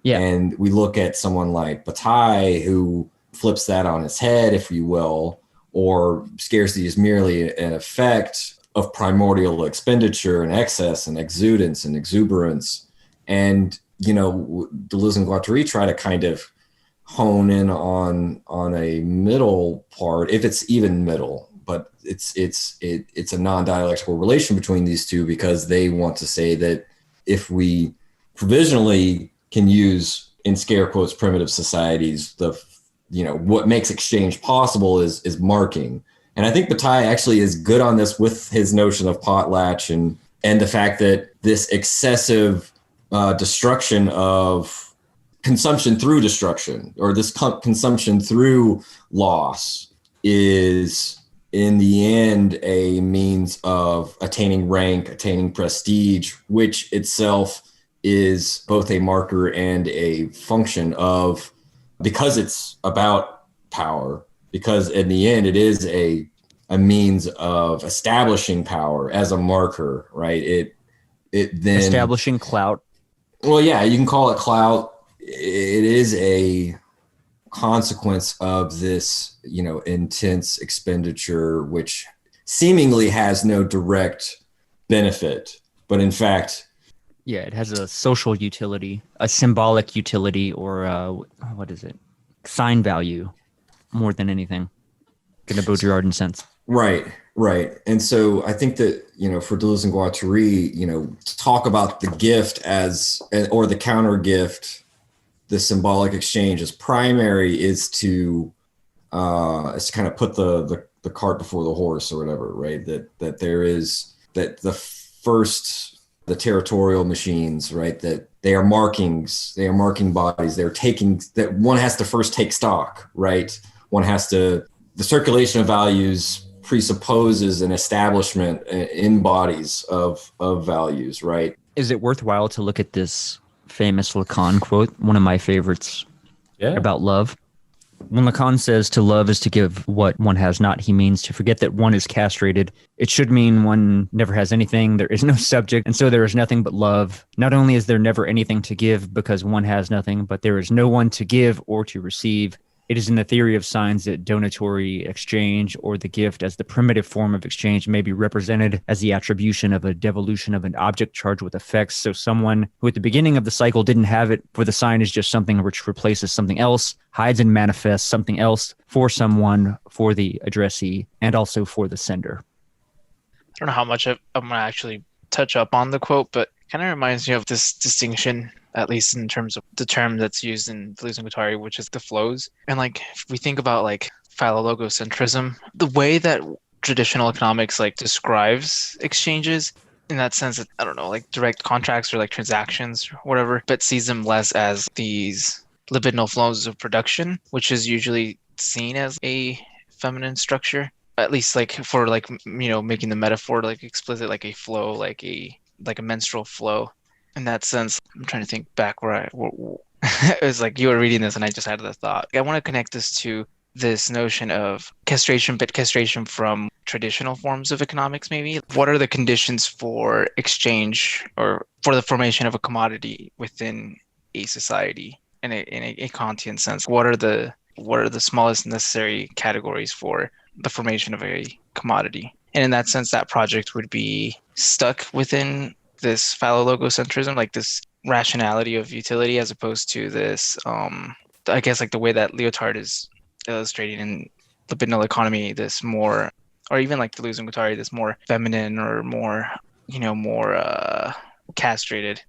Yeah. And we look at someone like Bataille, who flips that on its head, if you will, or scarcity is merely an effect of primordial expenditure and excess and exudance and exuberance. And, you know, Deleuze and Guattari try to kind of hone in on a middle part, if it's even middle, but it's a non-dialectical relation between these two, because they want to say that if we provisionally can use, in scare quotes, primitive societies, what makes exchange possible is marking. And I think Bataille actually is good on this with his notion of potlatch and the fact that this excessive destruction of consumption through destruction, or this consumption through loss, is in the end a means of attaining rank, attaining prestige, which itself is both a marker and a function of, because it's about power, because in the end it is a means of establishing power as a marker, right? It then Establishing clout. Well, yeah, you can call it clout. It is a consequence of this, you know, intense expenditure, which seemingly has no direct benefit, but in fact, Yeah, it has a social utility, a symbolic utility, or what is it? Sign value, more than anything, in a Baudrillardian sense. Right. And so I think that, you know, for Deleuze and Guattari, you know, to talk about the gift or the counter gift, the symbolic exchange as primary, is to kind of put the cart before the horse, or whatever, right? That there is, that the territorial machines, right? That they are markings, they are marking bodies, they're taking, that one has to first take stock, right? The circulation of values presupposes an establishment in bodies of values, right? Is it worthwhile to look at this famous Lacan quote, one of my favorites, about love? When Lacan says to love is to give what one has not, he means to forget that one is castrated. It should mean one never has anything, there is no subject, and so there is nothing but love. Not only is there never anything to give because one has nothing, but there is no one to give or to receive. It is in the theory of signs that donatory exchange, or the gift as the primitive form of exchange, may be represented as the attribution of a devolution of an object charged with effects. So someone who at the beginning of the cycle didn't have it, for the sign is just something which replaces something else, hides and manifests something else for someone, for the addressee, and also for the sender. I don't know how much I'm going to actually touch up on the quote, but it kind of reminds me of this distinction, at least in terms of the term that's used in Deleuze and Guattari, which is the flows. And like, if we think about like philologocentrism, the way that traditional economics like describes exchanges, in that sense, that, I don't know, like direct contracts or like transactions or whatever, but sees them less as these libidinal flows of production, which is usually seen as a feminine structure, at least like for like, you know, making the metaphor like explicit, like a flow, like a menstrual flow. In that sense, I'm trying to think back where it was like you were reading this and I just had the thought. I want to connect this to this notion of castration, but castration from traditional forms of economics, maybe. What are the conditions for exchange or for the formation of a commodity within a society in a Kantian sense? What are the smallest necessary categories for the formation of a commodity? And in that sense, that project would be stuck within this philologocentrism, like this rationality of utility, as opposed to this, I guess, like the way that Lyotard is illustrating in Libidinal economy, this more, or even like Deleuze and Guattari, this more feminine or more, more castrated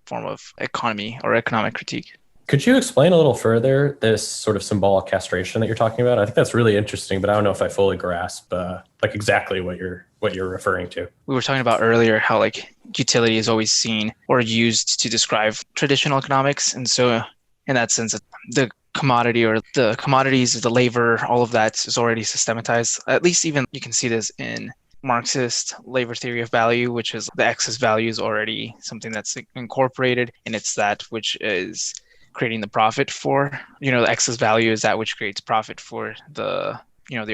form of economy or economic critique. Could you explain a little further this sort of symbolic castration that you're talking about? I think that's really interesting, but I don't know if I fully grasp like exactly what you're referring to. We were talking about earlier how like utility is always seen or used to describe traditional economics. And so in that sense, the commodity or the commodities, the labor, all of that is already systematized. At least even you can see this in Marxist labor theory of value, which is the excess value is already something that's incorporated, and it's that which is creating the profit for, the excess value is that which creates profit for the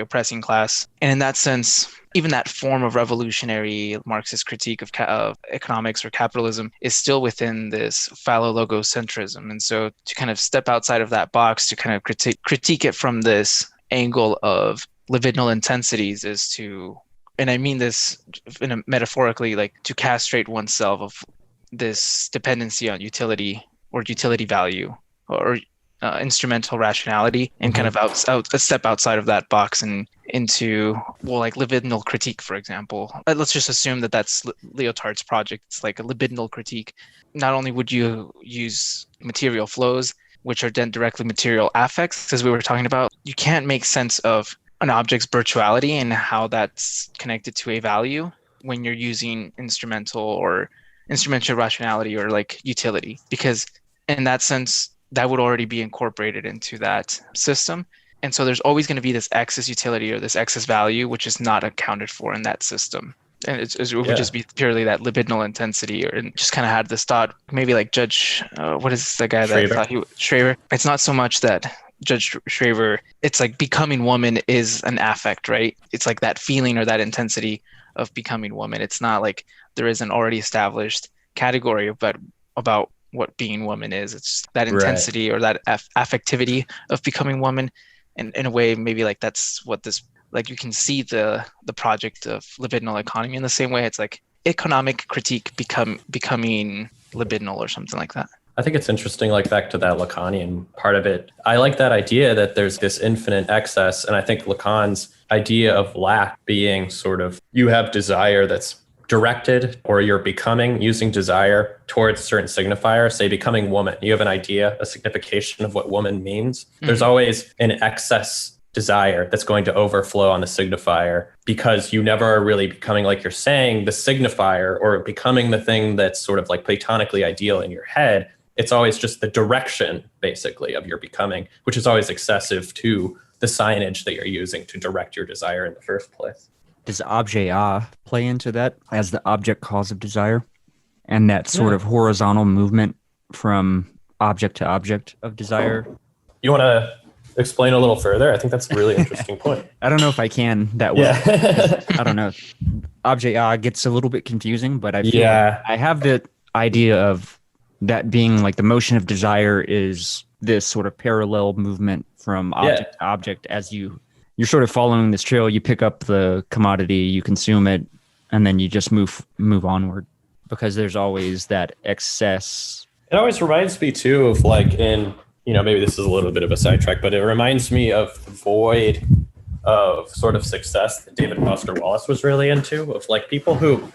oppressing class. And in that sense, even that form of revolutionary Marxist critique of economics or capitalism is still within this phallologocentrism. And so to kind of step outside of that box, to kind of critique it from this angle of libidinal intensities is to, and I mean this metaphorically, like to castrate oneself of this dependency on utility or utility value or instrumental rationality, and kind of a step outside of that box and into, like libidinal critique, for example. Let's just assume that that's Lyotard's project. It's like a libidinal critique. Not only would you use material flows, which are then directly material affects, as we were talking about, you can't make sense of an object's virtuality and how that's connected to a value when you're using instrumental rationality or like utility, because in that sense, that would already be incorporated into that system. And so there's always going to be this excess utility or this excess value, which is not accounted for in that system. And it would just be purely that libidinal intensity, and just kind of had this thought, maybe like Judge, what is the guy that thought Schraver? It's not so much that Judge Schraver, it's like becoming woman is an affect, right? It's like that feeling or that intensity of becoming woman. It's not like there is an already established category about what being woman is. It's that intensity or that affectivity of becoming woman. And in a way, maybe like that's what this, like you can see the project of libidinal economy in the same way. It's like economic critique becoming libidinal or something like that. I think it's interesting, like back to that Lacanian part of it. I like that idea that there's this infinite excess. And I think Lacan's idea of lack being sort of, you have desire that's directed, or you're becoming using desire towards a certain signifier, say becoming woman. You have an idea, a signification of what woman means. Mm-hmm. There's always an excess desire that's going to overflow on the signifier, because you never are really becoming, like you're saying, the signifier or becoming the thing that's sort of like platonically ideal in your head. It's always just the direction, basically, of your becoming, which is always excessive to the signage that you're using to direct your desire in the first place. Does objet play into that as the object cause of desire, and that sort of horizontal movement from object to object of desire? You want to explain a little further? I think that's a really interesting point. I don't know if I can that well. Yeah. I don't know. Objet gets a little bit confusing, but I feel I have the idea of that being like the motion of desire is this sort of parallel movement from object to object as you're sort of following this trail. You pick up the commodity, you consume it, and then you just move onward, because there's always that excess. It always reminds me too of like in, maybe this is a little bit of a sidetrack, but it reminds me of the void of sort of success that David Foster Wallace was really into, of like people who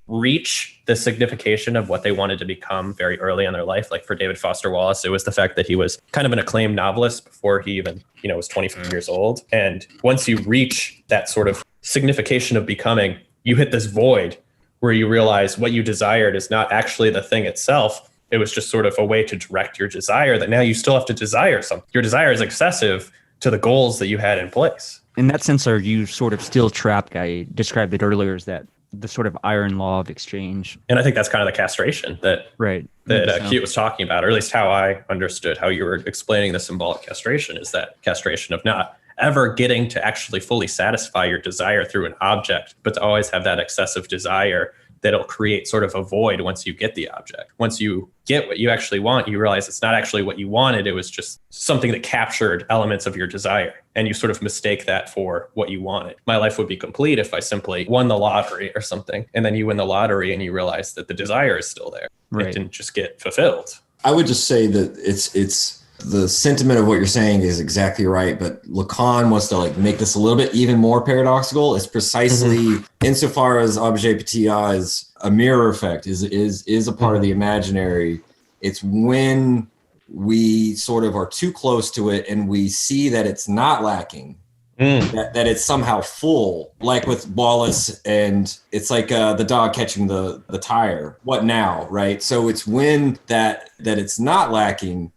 reach the signification of what they wanted to become very early in their life. Like for David Foster Wallace, it was the fact that he was kind of an acclaimed novelist before he even, was 25 years old. And once you reach that sort of signification of becoming, you hit this void where you realize what you desired is not actually the thing itself. It was just sort of a way to direct your desire, that now you still have to desire something. Your desire is excessive to the goals that you had in place. In that sense, are you sort of still trapped? I described it earlier as that the sort of iron law of exchange. And I think that's kind of the castration that Kute was talking about, or at least how I understood how you were explaining the symbolic castration, is that castration of not ever getting to actually fully satisfy your desire through an object, but to always have that excessive desire that'll create sort of a void once you get the object. Once you get what you actually want, you realize it's not actually what you wanted. It was just something that captured elements of your desire. And you sort of mistake that for what you wanted. My life would be complete if I simply won the lottery or something. And then you win the lottery and you realize that the desire is still there. Right. It didn't just get fulfilled. I would just say that it's the sentiment of what you're saying is exactly right, but Lacan wants to like make this a little bit even more paradoxical. It's precisely insofar as objet petit is a mirror effect, is a part of the imaginary. It's when we sort of are too close to it and we see that it's not lacking, that it's somehow full, like with Wallace, and it's like the dog catching the tire. What now, right? So it's when that it's not lacking,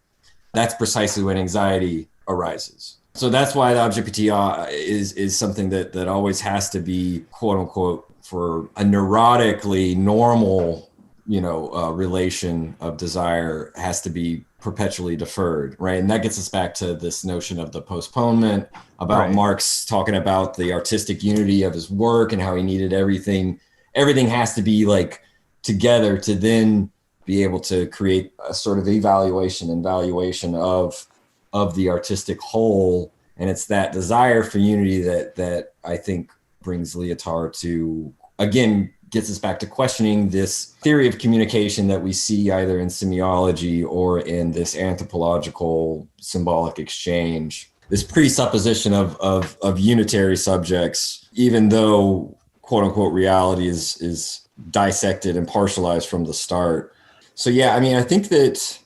that's precisely when anxiety arises. So that's why the object-ptia is something that always has to be, quote unquote, for a neurotically normal, relation of desire, has to be perpetually deferred, right? And that gets us back to this notion of the postponement, about Marx talking about the artistic unity of his work and how he needed everything has to be like together to then be able to create a sort of evaluation and valuation of the artistic whole. And it's that desire for unity that I think brings Lyotard to, again, gets us back to questioning this theory of communication that we see either in semiology or in this anthropological symbolic exchange, this presupposition of unitary subjects, even though, quote unquote, reality is dissected and partialized from the start. So, yeah, I mean, I think that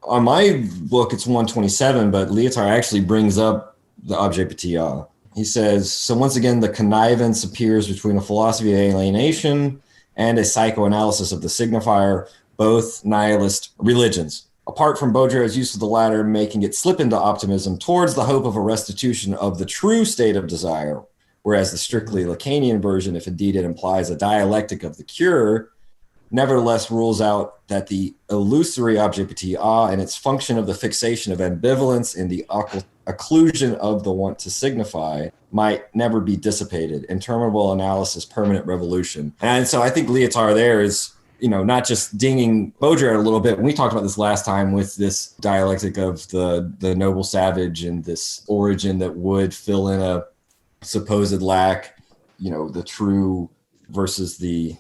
on my book, it's 127, but Lyotard actually brings up the object-ptia. He says, so once again, the connivance appears between a philosophy of alienation and a psychoanalysis of the signifier, both nihilist religions. Apart from Baudrillard's use of the latter, making it slip into optimism towards the hope of a restitution of the true state of desire, whereas the strictly Lacanian version, if indeed it implies a dialectic of the cure, nevertheless rules out that the illusory object-ptia and its function of the fixation of ambivalence in the occlusion of the want to signify might never be dissipated. Interminable analysis, permanent revolution. And so I think Lyotard there is, not just dinging Baudrillard a little bit. And we talked about this last time with this dialectic of the noble savage and this origin that would fill in a supposed lack, the true versus the,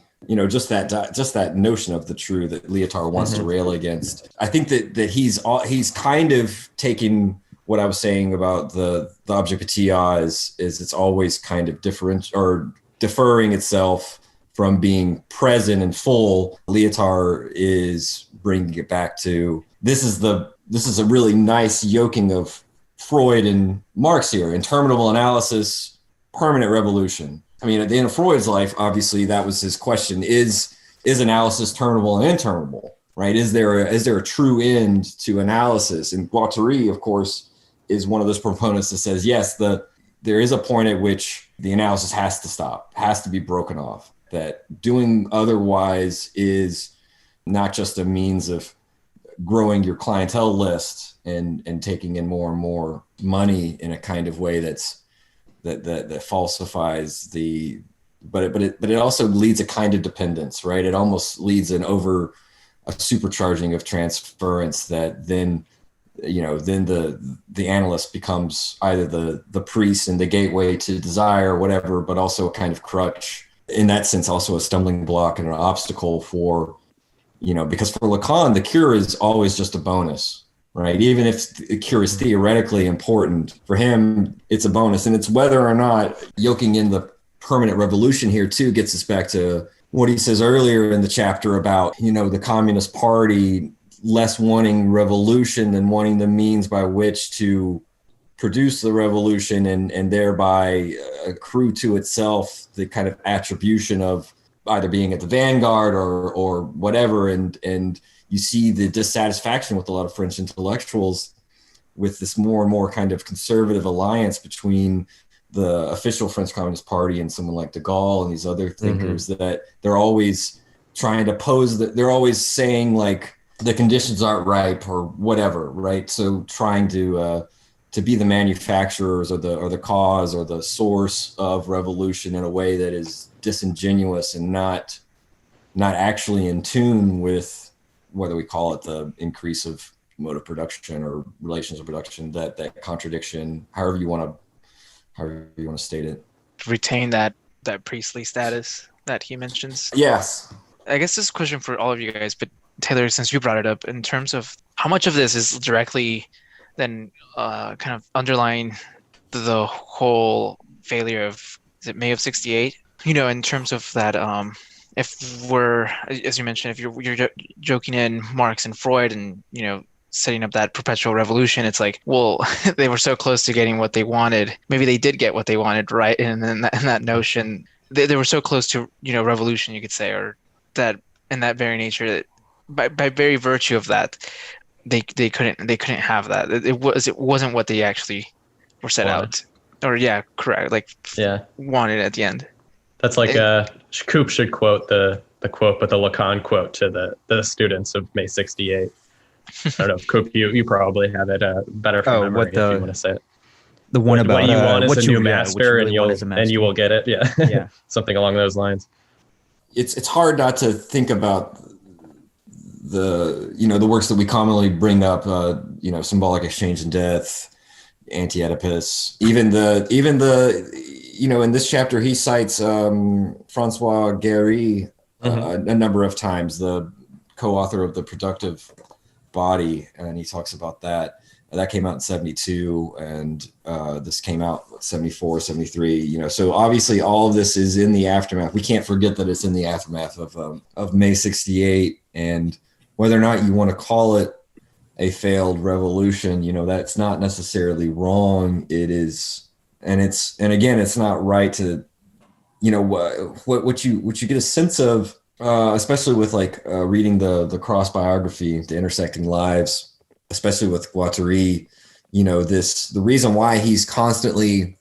just that notion of the true that Lyotard wants to rail against. I think that he's kind of taking what I was saying about the object-ptia is it's always kind of different or deferring itself from being present and full. Lyotard is bringing it back to this is a really nice yoking of Freud and Marx here. Interminable analysis, permanent revolution. I mean, at the end of Freud's life, obviously that was his question: is analysis terminable and interminable? Right? Is there a true end to analysis? And Guattari, of course, is one of those proponents that says, yes, there is a point at which the analysis has to stop, has to be broken off, that doing otherwise is not just a means of growing your clientele list and taking in more and more money in a kind of way that falsifies but it also leads a kind of dependence, right? It almost leads a supercharging of transference that then the analyst becomes either the priest and the gateway to desire or whatever, but also a kind of crutch. In that sense, also a stumbling block and an obstacle for, because for Lacan, the cure is always just a bonus, right? Even if the cure is theoretically important, for him, it's a bonus. And it's whether or not yoking in the permanent revolution here too gets us back to what he says earlier in the chapter about, the Communist Party less wanting revolution than wanting the means by which to produce the revolution and thereby accrue to itself the kind of attribution of either being at the vanguard or whatever. And you see the dissatisfaction with a lot of French intellectuals with this more and more kind of conservative alliance between the official French Communist Party and someone like de Gaulle and these other thinkers, that they're always trying to pose that they're always saying like the conditions aren't ripe or whatever, right? So trying to be the manufacturers or the cause or the source of revolution in a way that is disingenuous and not actually in tune with, whether we call it the increase of mode of production or relations of production, that contradiction, however you want to state it. Retain that priestly status that he mentions. Yes. I guess this is a question for all of you guys, but Taylor, since you brought it up, in terms of how much of this is directly then kind of underlying the whole failure of, is it May of '68? In terms of that, if we're, as you mentioned, if you're joking in Marx and Freud and, setting up that perpetual revolution, it's like, well, they were so close to getting what they wanted. Maybe they did get what they wanted, right? And then that notion, they were so close to, revolution, you could say, or that in that very nature that by very virtue of that, they couldn't have that. It wasn't what they actually were set out, or yeah, correct, like wanted at the end. That's like Coop should quote the quote, but the Lacan quote to the students of May 68. I don't know, Coop, you probably have it better from memory if you want to say it. The one about what you want is what a you new really master, want and you will get it. Yeah, yeah. Something along those lines. It's hard not to think about the works that we commonly bring up, Symbolic Exchange and Death, Anti-Oedipus, even the in this chapter he cites Francois Guéry a number of times, the co-author of The Productive Body, and he talks about that. That came out in 72, and this came out 74, 73. So obviously all of this is in the aftermath. We can't forget that it's in the aftermath of May 68, and whether or not you want to call it a failed revolution, that's not necessarily wrong. It is, and again, it's not right to, what you get a sense of, especially with reading the cross biography, The Intersecting Lives, especially with Guattari, the reason why he's constantly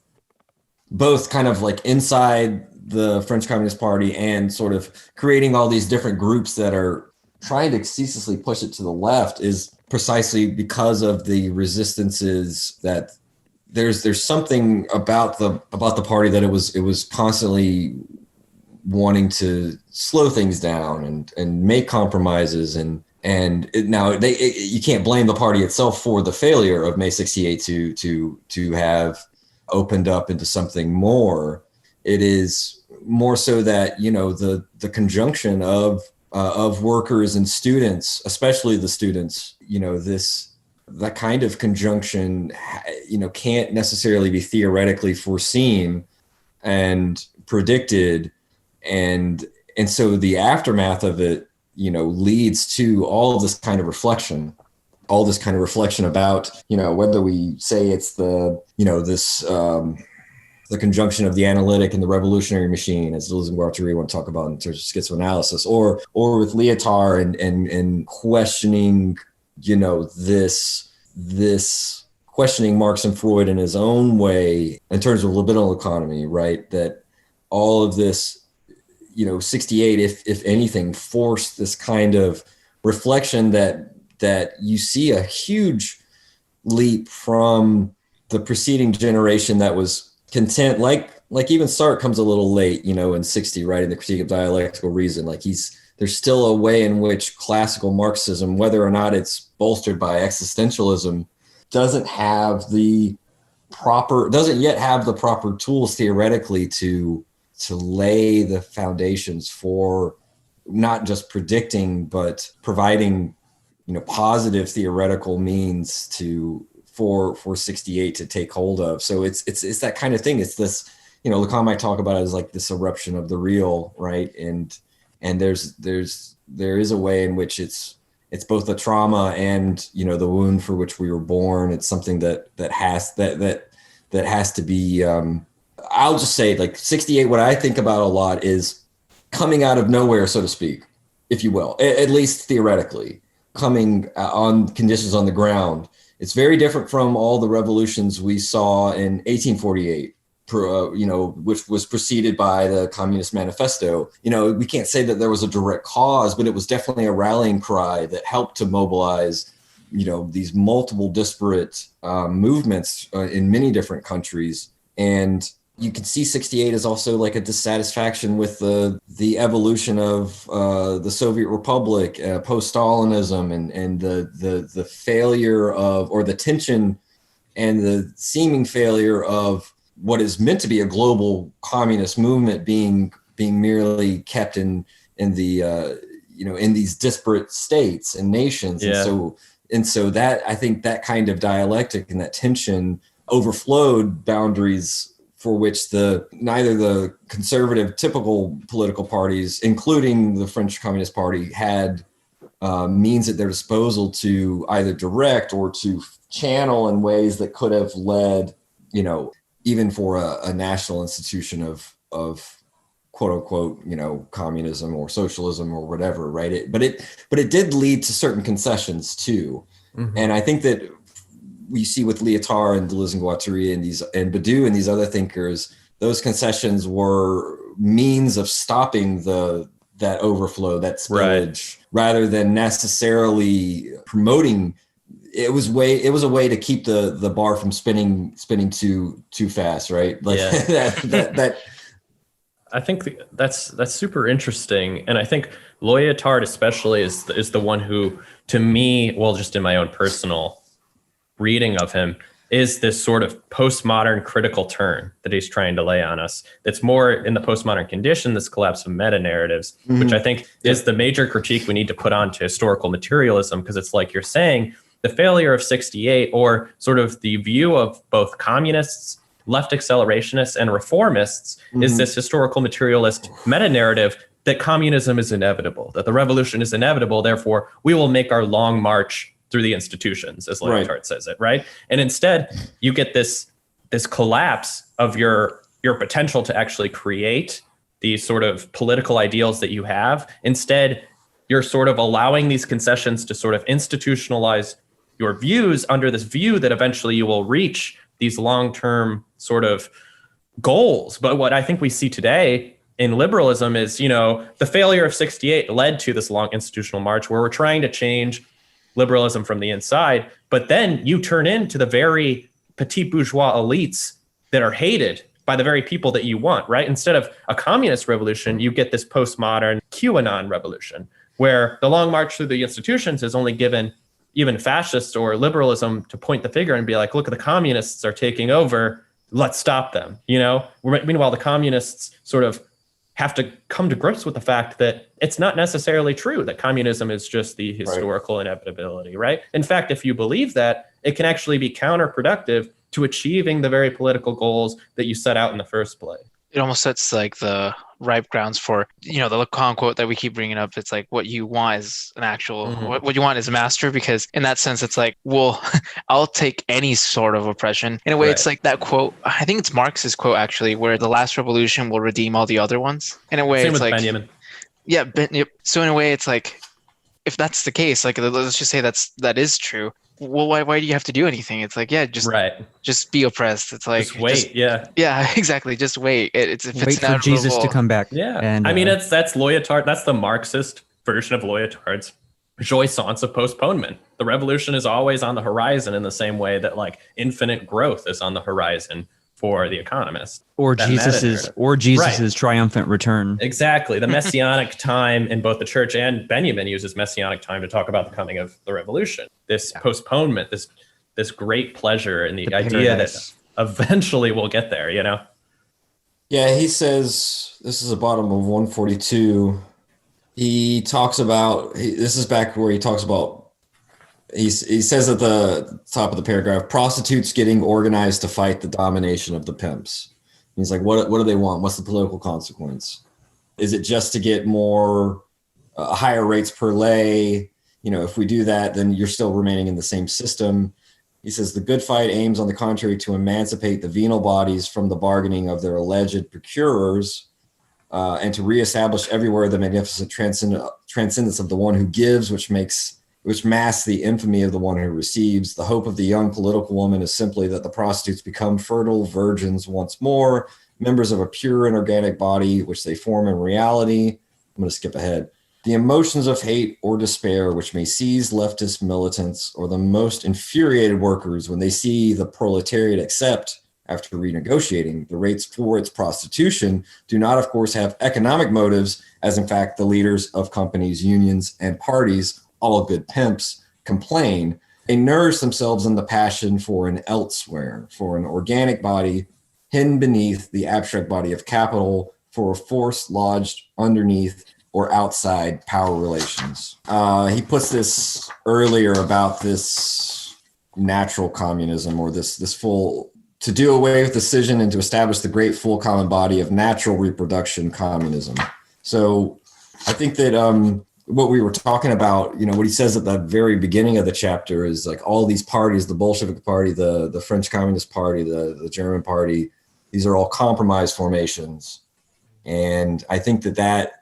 both kind of like inside the French Communist Party and sort of creating all these different groups that are trying to ceaselessly push it to the left is precisely because of the resistances that there's something about the party that it was constantly wanting to slow things down and make compromises you can't blame the party itself for the failure of May 68 to have opened up into something more. It is more so that the conjunction of workers and students, especially the students, that kind of conjunction, can't necessarily be theoretically foreseen and predicted. And so the aftermath of it, leads to all of this kind of reflection about, whether we say it's the conjunction of the analytic and the revolutionary machine, as Deleuze and Guattari want to talk about in terms of schizoanalysis, or with Lyotard and questioning, this questioning Marx and Freud in his own way in terms of libidinal economy, right? That all of this, 68, if anything, forced this kind of reflection that you see a huge leap from the preceding generation that was content, like even Sartre comes a little late, in 60, right, in the Critique of Dialectical Reason. There's still a way in which classical Marxism, whether or not it's bolstered by existentialism, doesn't yet have the proper tools theoretically to lay the foundations for not just predicting, but providing, positive theoretical means for 68 to take hold of. So it's that kind of thing. It's this, Lacan might talk about it as like this eruption of the real, right? And there is a way in which it's both a trauma and, the wound for which we were born. It's something that has to be, I'll just say, 68, what I think about a lot is coming out of nowhere, so to speak, if you will, at least theoretically, coming on conditions on the ground. It's very different from all the revolutions we saw in 1848, which was preceded by the Communist Manifesto. We can't say that there was a direct cause, but it was definitely a rallying cry that helped to mobilize, these multiple disparate movements in many different countries. And you can see 68 as also like a dissatisfaction with the evolution of the Soviet Republic, post-Stalinism, and the failure of, or the tension and the seeming failure of what is meant to be a global communist movement being merely kept in the in these disparate states and nations. Yeah. And so that, I think that kind of dialectic and that tension overflowed boundaries for which neither the conservative typical political parties, including the French Communist Party, had means at their disposal to either direct or to channel in ways that could have led, even for a national institution of quote unquote, communism or socialism or whatever, right? But it did lead to certain concessions too. Mm-hmm. And I think that we see with Lyotard and Deleuze and Guattari and Badiou and these other thinkers, those concessions were means of stopping that overflow, that spillage, rather than necessarily promoting. It was a way to keep the bar from spinning too fast, right? Like that. I think that's super interesting, and I think Lyotard especially is the one who, to me, well, just in my own personal reading of him, is this sort of postmodern critical turn that he's trying to lay on us. That's more in the postmodern condition, this collapse of meta narratives, which I think is the major critique we need to put onto historical materialism, because it's like you're saying the failure of 68, or sort of the view of both communists, left accelerationists, and reformists, is this historical materialist meta narrative that communism is inevitable, that the revolution is inevitable, therefore we will make our long march through the institutions, as Lyotard says it, right? And instead, you get this collapse of your potential to actually create these sort of political ideals that you have. Instead, you're sort of allowing these concessions to sort of institutionalize your views under this view that eventually you will reach these long-term sort of goals. But what I think we see today in liberalism is, the failure of 68 led to this long institutional march where we're trying to change liberalism from the inside, but then you turn into the very petit bourgeois elites that are hated by the very people that you want, right? Instead of a communist revolution, you get this postmodern QAnon revolution, where the long march through the institutions has only given even fascists or liberalism to point the finger and be like, look, the communists are taking over, let's stop them, Meanwhile, the communists sort of have to come to grips with the fact that it's not necessarily true that communism is just the historical inevitability, right? In fact, if you believe that, it can actually be counterproductive to achieving the very political goals that you set out in the first place. It almost sets like the ripe grounds for, the Lacan quote that we keep bringing up. It's like what you want is an actual, what you want is a master, because in that sense, it's like, well, I'll take any sort of oppression. In a way, it's like that quote, I think it's Marx's quote actually, where the last revolution will redeem all the other ones. In a way, Same it's with like, Benjamin. Yeah. So in a way, it's like, if that's the case, like, let's just say that is true. Well, why do you have to do anything? It's like, just be oppressed. It's like, just wait. Yeah, exactly. Just wait. If wait for Jesus to come back. Yeah. And I mean, that's Lyotard. That's the Marxist version of Lyotard's Joy Science of Postponement. The revolution is always on the horizon, in the same way that like infinite growth is on the horizon for the economist. Or Jesus's triumphant return. Exactly. The messianic time in both the church, and Benjamin uses messianic time to talk about the coming of the revolution. This postponement, this great pleasure in the idea that eventually we'll get there, Yeah, he says, this is the bottom of 142. He talks about, this is back where he talks about, he says at the top of the paragraph, prostitutes getting organized to fight the domination of the pimps. He's like, what do they want? What's the political consequence? Is it just to get more higher rates per lay? If we do that, then you're still remaining in the same system. He says the good fight aims, on the contrary, to emancipate the venal bodies from the bargaining of their alleged procurers, and to reestablish everywhere the magnificent transcendence of the one who gives, which masks the infamy of the one who receives. The hope of the young political woman is simply that the prostitutes become fertile virgins once more, members of a pure and organic body, which they form in reality. I'm going to skip ahead. The emotions of hate or despair, which may seize leftist militants or the most infuriated workers when they see the proletariat accept, after renegotiating, the rates for its prostitution, do not, of course, have economic motives, as in fact the leaders of companies, unions, and parties, all good pimps, complain. They nourish themselves in the passion for an elsewhere, for an organic body hidden beneath the abstract body of capital, for a force lodged underneath or outside power relations. He puts this earlier about this natural communism, or this full, to do away with decision and to establish the great full common body of natural reproduction communism. So I think that what we were talking about, what he says at the very beginning of the chapter is like all these parties, the Bolshevik Party, the French Communist Party, the German Party, these are all compromise formations. And I think that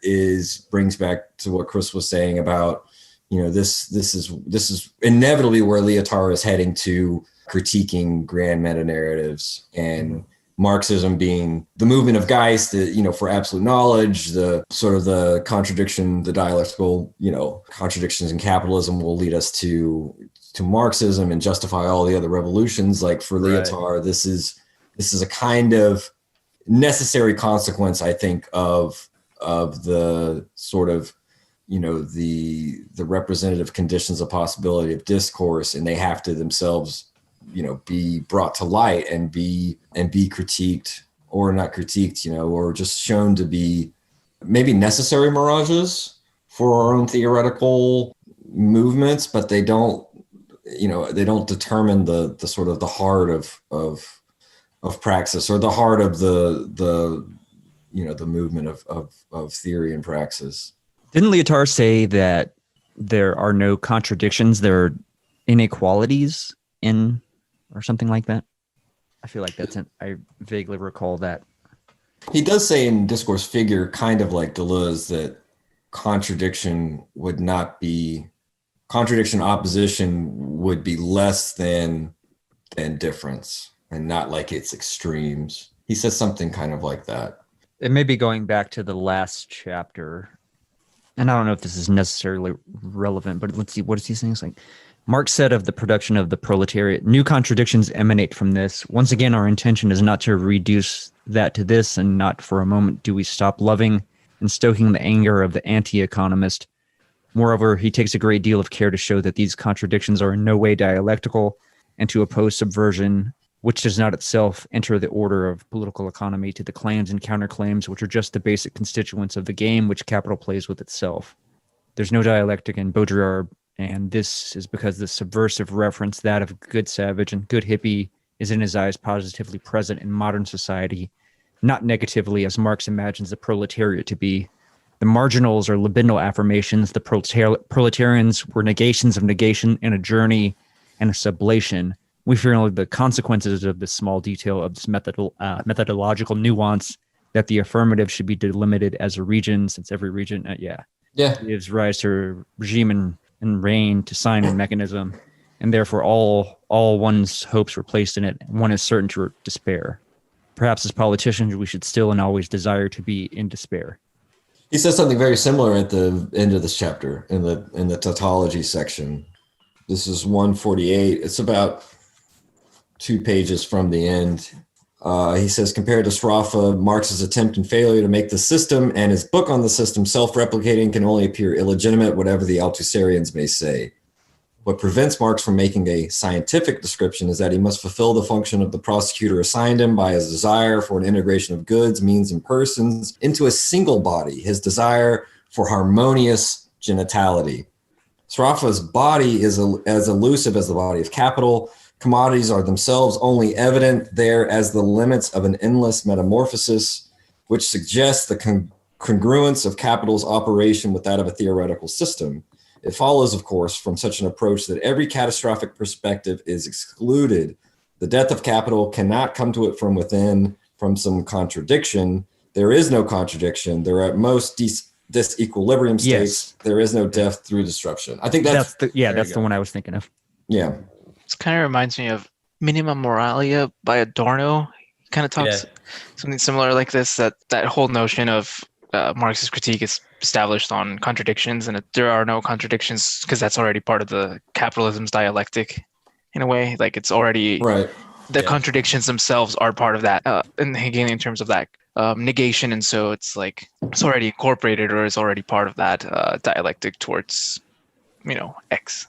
brings back to what Chris was saying about, this is inevitably where Lyotard is heading to, critiquing grand meta narratives, and Marxism being the movement of Geist, for absolute knowledge, the sort of the contradiction, the dialectical, contradictions in capitalism will lead us to Marxism and justify all the other revolutions. Like for Lyotard, this is a kind of necessary consequence, I think, of the sort of, the representative conditions of possibility of discourse, and they have to themselves be brought to light and be critiqued, or not critiqued, or just shown to be maybe necessary mirages for our own theoretical movements, but they don't determine the sort of the heart of praxis, or the heart of the movement of theory and praxis. Didn't Lyotard say that there are no contradictions, there are inequalities in, or something like that? I feel like I vaguely recall that. He does say in Discourse Figure, kind of like Deleuze, that opposition would be less than difference, and not like its extremes. He says something kind of like that. It may be going back to the last chapter, and I don't know if this is necessarily relevant, but let's see, what is he saying? It's like, Marx said of the production of the proletariat, new contradictions emanate from this. Once again, our intention is not to reduce that to this, and not for a moment do we stop loving and stoking the anger of the anti-economist. Moreover, he takes a great deal of care to show that these contradictions are in no way dialectical, and to oppose subversion, which does not itself enter the order of political economy, to the claims and counterclaims, which are just the basic constituents of the game which capital plays with itself. There's no dialectic in Baudrillard, and this is because the subversive reference, that of good savage and good hippie, is in his eyes positively present in modern society, not negatively as Marx imagines the proletariat to be. The marginals are libidinal affirmations. The proletarians were negations of negation in a journey and a sublation. We fear only the consequences of this small detail of this methodological nuance, that the affirmative should be delimited as a region, since every region, gives rise to regime and reign, to sign and mechanism, and therefore all one's hopes were placed in it. One is certain to despair. Perhaps as politicians, we should still and always desire to be in despair. He says something very similar at the end of this chapter in the tautology section. This is 148. It's about 2 pages from the end. He says, compared to Sraffa, Marx's attempt and failure to make the system and his book on the system self-replicating can only appear illegitimate, whatever the Althusserians may say. What prevents Marx from making a scientific description is that he must fulfill the function of the prosecutor assigned him by his desire for an integration of goods, means, and persons into a single body, his desire for harmonious genitality. Sraffa's body is as elusive as the body of capital. Commodities are themselves only evident there as the limits of an endless metamorphosis, which suggests the congruence of capital's operation with that of a theoretical system. It follows, of course, from such an approach that every catastrophic perspective is excluded. The death of capital cannot come to it from within, from some contradiction. There is no contradiction. There are at most disequilibrium states. Yes. There is no death through disruption. I think that's the one I was thinking of. Yeah. This kind of reminds me of Minima Moralia by Adorno. He kind of talks something similar like this, that whole notion of Marx's critique is established on contradictions, and there are no contradictions because that's already part of the capitalism's dialectic in a way. Like it's already right. The contradictions themselves are part of that in the Hegelian terms of that negation, and so it's like it's already incorporated or is already part of that dialectic towards X.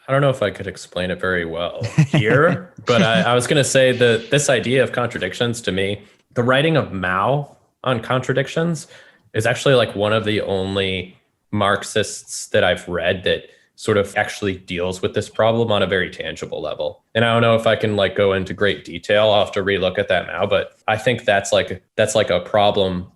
I don't know if I could explain it very well here, but I was going to say that this idea of contradictions, to me, the writing of Mao on contradictions is actually like one of the only Marxists that I've read that sort of actually deals with this problem on a very tangible level. And I don't know if I can like go into great detail. I'll have to relook at that now, but I think that's like a problem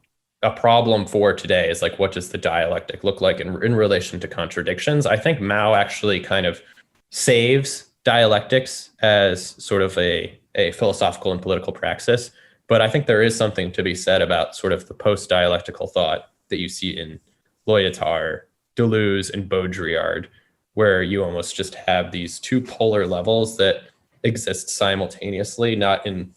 a problem for today is like, what does the dialectic look like in relation to contradictions? I think Mao actually kind of saves dialectics as sort of a philosophical and political praxis. But I think there is something to be said about sort of the post-dialectical thought that you see in Lyotard, Deleuze, and Baudrillard, where you almost just have these two polar levels that exist simultaneously, not in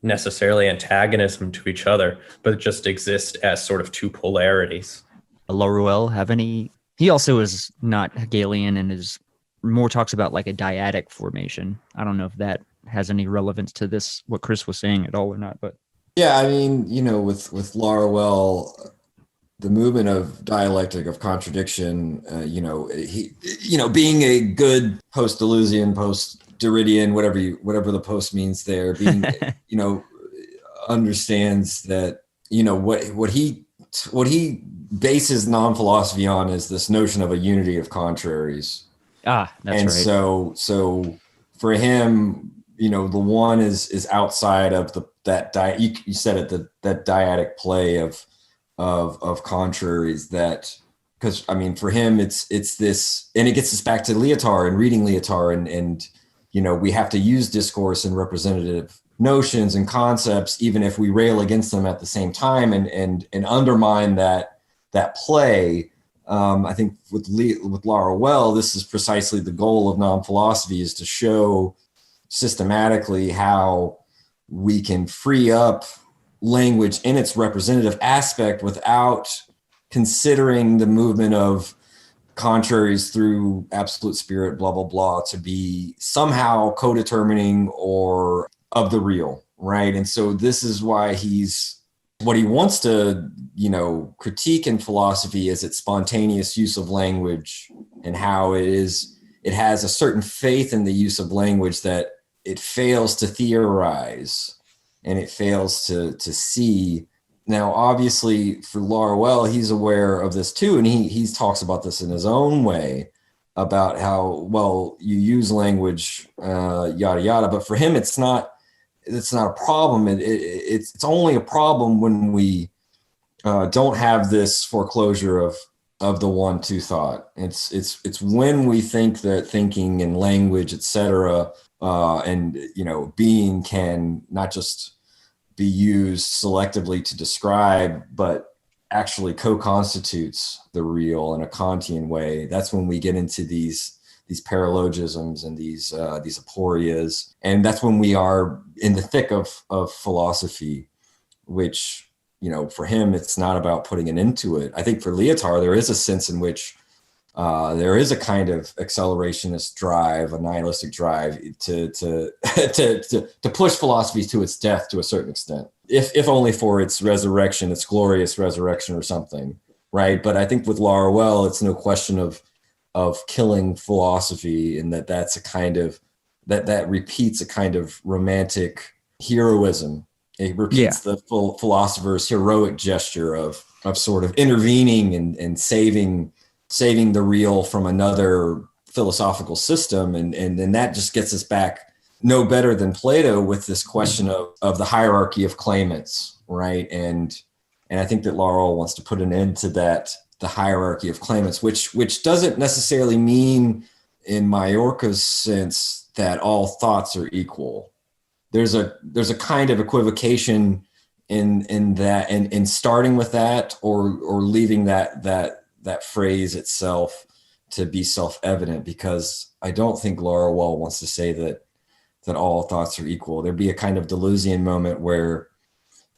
necessarily antagonism to each other, but just exist as sort of two polarities. Laruelle have any? He also is not Hegelian and is more talks about like a dyadic formation. I don't know if that has any relevance to this, what Chris was saying at all or not, but. Yeah, I mean, with Laruelle, the movement of dialectic of contradiction, he, being a good post-Deleuzian, post-Derridian, whatever the post means there, being, understands that, what he bases non-philosophy on is this notion of a unity of contraries. That's and right. So for him, the one is outside of you said it, that dyadic play of contraries, that, because I mean, for him, it's this, and it gets us back to Lyotard and reading Lyotard, and we have to use discourse and representative notions and concepts, even if we rail against them at the same time, and undermine that play. I think with Laruelle, this is precisely the goal of non-philosophy, is to show systematically how we can free up language in its representative aspect without considering the movement of contraries through absolute spirit, blah, blah, blah, to be somehow co-determining or of the real, right? And so this is why what he wants to, critique in philosophy is its spontaneous use of language, and how it has a certain faith in the use of language that it fails to theorize and it fails to see. Now, obviously, for Laruelle, he's aware of this too, and he talks about this in his own way, about how, well, you use language, yada yada, but for him, it's not a problem. It's only a problem when we don't have this foreclosure of the 1-2 thought. It's when we think that thinking and language, etc., and being can not just be used selectively to describe, but actually co-constitutes the real in a Kantian way. That's when we get into these paralogisms and these aporias, and that's when we are in the thick of philosophy, which for him, it's not about putting an end to it. I think for Lyotard, there is a sense in which there is a kind of accelerationist drive, a nihilistic drive to push philosophy to its death to a certain extent, if only for its resurrection, its glorious resurrection or something, right? But I think with Laruelle, it's no question of killing philosophy, and that's a kind of that repeats a kind of romantic heroism. It repeats the philosopher's heroic gesture of sort of intervening and saving the real from another philosophical system. And then that just gets us back no better than Plato with this question of the hierarchy of claimants, right? And I think that Laruelle wants to put an end to that, the hierarchy of claimants, which doesn't necessarily mean in Majorca's sense that all thoughts are equal. There's a kind of equivocation in that, and starting with that or leaving that phrase itself to be self-evident, because I don't think Laruelle wants to say that all thoughts are equal. There'd be a kind of Deleuzian moment where,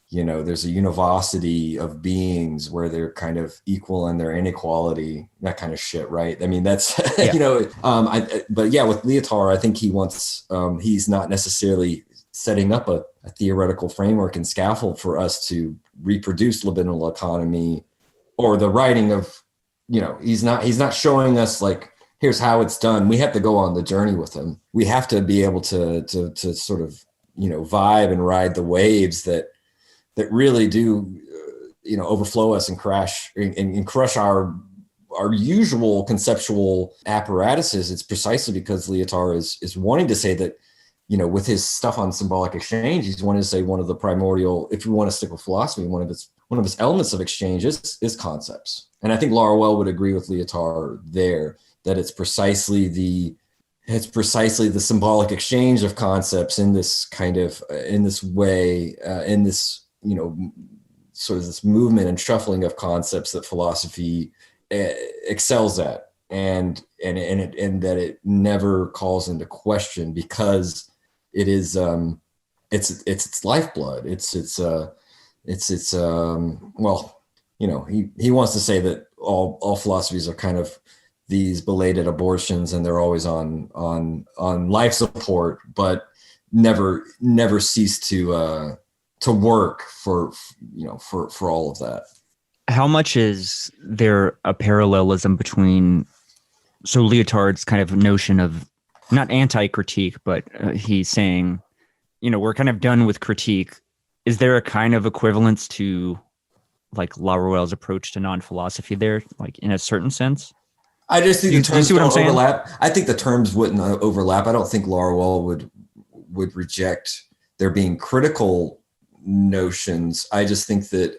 there's a univocity of beings where they're kind of equal in their inequality, that kind of shit, right? I mean, that's, but yeah, with Lyotard, I think he wants, he's not necessarily setting up a theoretical framework and scaffold for us to reproduce libidinal economy, or the writing of, he's not showing us like, here's how it's done. We have to go on the journey with him. We have to be able to sort of, vibe and ride the waves that really do, overflow us and crash and crush our usual conceptual apparatuses. It's precisely because Lyotard is wanting to say that, with his stuff on symbolic exchange, he's wanting to say one of the primordial, if you want to stick with philosophy, one elements of exchange is concepts. And I think Laruelle would agree with Lyotard there, that it's precisely the symbolic exchange of concepts in this kind of in this way, in this, you know, sort of this movement and shuffling of concepts that philosophy excels at, and that it never calls into question, because it is it's its lifeblood. Well, you know, he wants to say that all philosophies are kind of these belated abortions, and they're always on life support, but never cease to work for all of that. How much is there a parallelism between, so Lyotard's kind of notion of not anti-critique, but he's saying, you know, we're kind of done with critique. Is there a kind of equivalence to like Laruelle's approach to non-philosophy there, like in a certain sense? I just think the terms see what I'm don't saying? overlap. I think the terms wouldn't overlap. I don't think Laruelle would reject there being critical notions. I just think that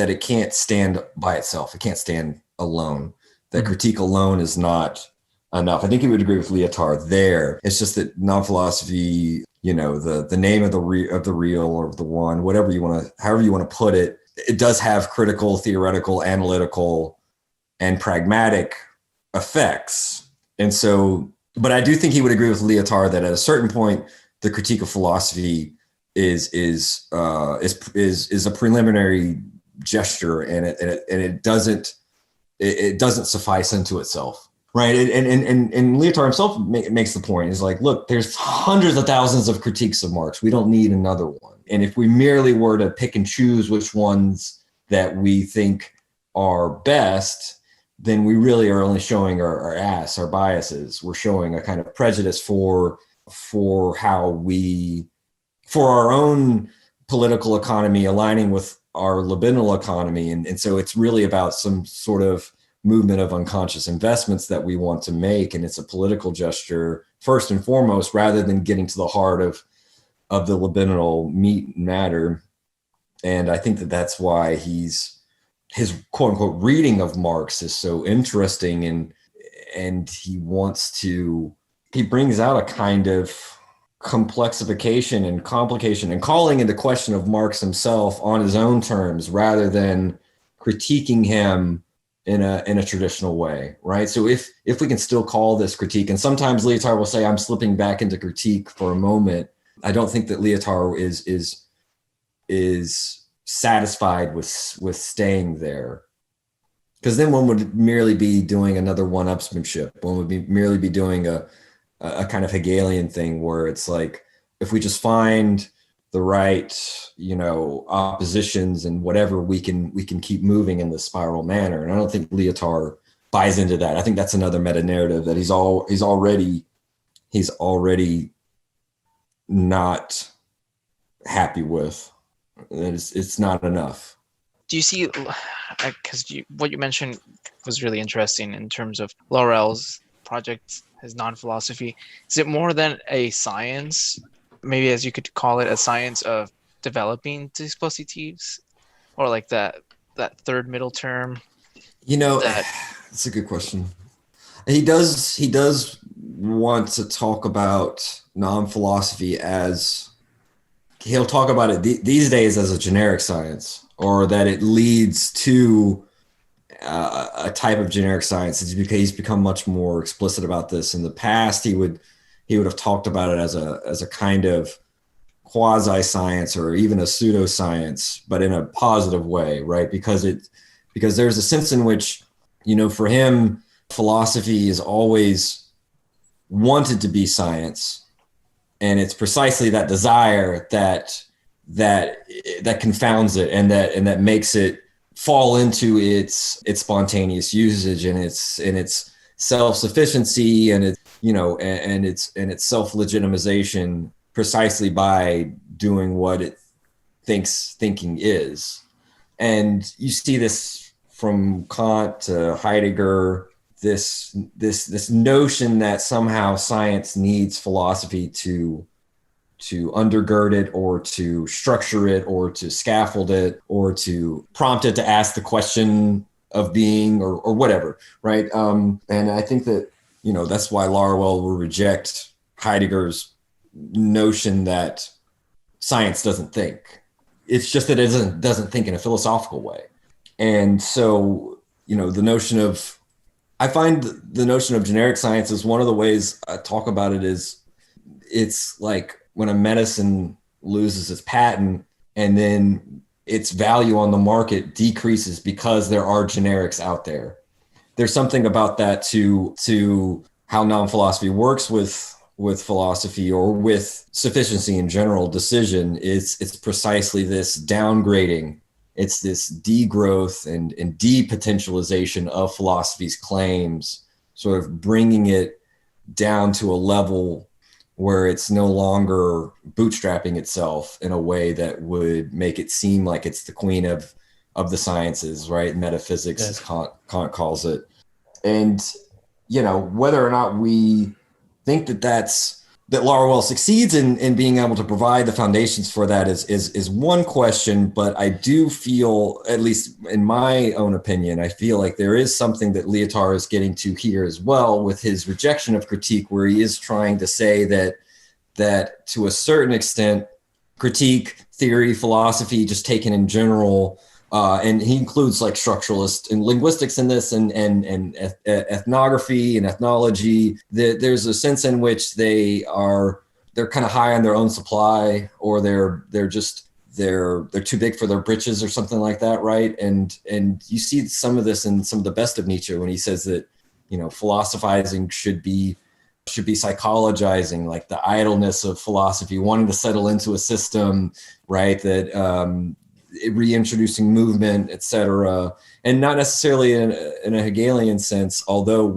it can't stand by itself. It can't stand alone. That critique alone is not enough. I think he would agree with Lyotard there. It's just that non-philosophy, you know, the name of the real or the one, however you want to put it, it does have critical, theoretical, analytical, and pragmatic effects. And so, but I do think he would agree with Lyotard that at a certain point, the critique of philosophy is a preliminary gesture, and it doesn't suffice unto itself, right? And Lyotard himself makes the point. He's like, look, there's hundreds of thousands of critiques of Marx. We don't need another one. And if we merely were to pick and choose which ones that we think are best, then we really are only showing our biases. We're showing a kind of prejudice for our own political economy aligning with our libidinal economy. And so it's really about some sort of movement of unconscious investments that we want to make. And it's a political gesture first and foremost, rather than getting to the heart of the libidinal meat and matter. And I think that's why his quote unquote reading of Marx is so interesting. And he brings out a kind of complexification and complication and calling into question of Marx himself on his own terms, rather than critiquing him in a traditional way, right? So if we can still call this critique, and sometimes Lyotard will say, I'm slipping back into critique for a moment. I don't think that Lyotard is satisfied with staying there, because then one would merely be doing another one-upsmanship. One would merely be doing a kind of Hegelian thing, where it's like, if we just find the right, you know, oppositions and whatever, we can keep moving in this spiral manner. And I don't think Lyotard buys into that. I think that's another meta narrative that he's already not happy with. It's not enough. Do you see, because what you mentioned was really interesting in terms of Laruelle's project, his non-philosophy. Is it more than a science, maybe as you could call it, a science of developing dispositives, or like that third middle term? You know, that's a good question. He does want to talk about non-philosophy as, he'll talk about it these days as a generic science, or that it leads to a type of generic science. It's because he's become much more explicit about this. In the past, he would have talked about it as a kind of quasi-science or even a pseudoscience, but in a positive way, right? Because there's a sense in which, you know, for him, philosophy is always wanted to be science, and it's precisely that desire that confounds it, and that makes it fall into its spontaneous usage and its self-sufficiency and its, you know, and its self-legitimization, precisely by doing what it thinks thinking is. And you see this from Kant to Heidegger, this notion that somehow science needs philosophy to undergird it or to structure it or to scaffold it or to prompt it to ask the question of being or whatever, right? And I think that, that's why Laruelle will reject Heidegger's notion that science doesn't think. It's just that it doesn't think in a philosophical way. And so, I find the notion of generic science is one of the ways I talk about it is it's like when a medicine loses its patent and then its value on the market decreases because there are generics out there. There's something about that to how non-philosophy works with philosophy or with sufficiency in general decision. It's precisely this downgrading. It's this degrowth and depotentialization of philosophy's claims, sort of bringing it down to a level where it's no longer bootstrapping itself in a way that would make it seem like it's the queen of the sciences, right? Metaphysics, as Kant calls it. And, whether or not we think that Laruelle succeeds in being able to provide the foundations for that is one question, but I do feel, at least in my own opinion, I feel like there is something that Lyotard is getting to here as well with his rejection of critique, where he is trying to say that to a certain extent, critique, theory, philosophy, just taken in general, and he includes like structuralist and linguistics in this and ethnography and ethnology. There's a sense in which they're kind of high on their own supply, or they're too big for their britches or something like that, right? And you see some of this in some of the best of Nietzsche when he says that philosophizing should be psychologizing, like the idleness of philosophy, wanting to settle into a system, right? That reintroducing movement, etc., and not necessarily in a Hegelian sense, although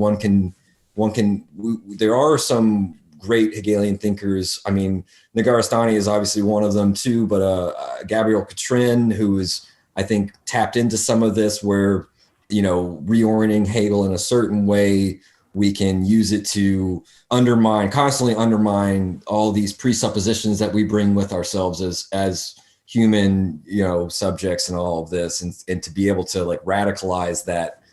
there are some great Hegelian thinkers. I mean, Nagarastani is obviously one of them too, but Gabriel Catrin, who is, I think, tapped into some of this, where, reorienting Hegel in a certain way, we can use it to constantly undermine all these presuppositions that we bring with ourselves as human, subjects and all of this, and to be able to like radicalize that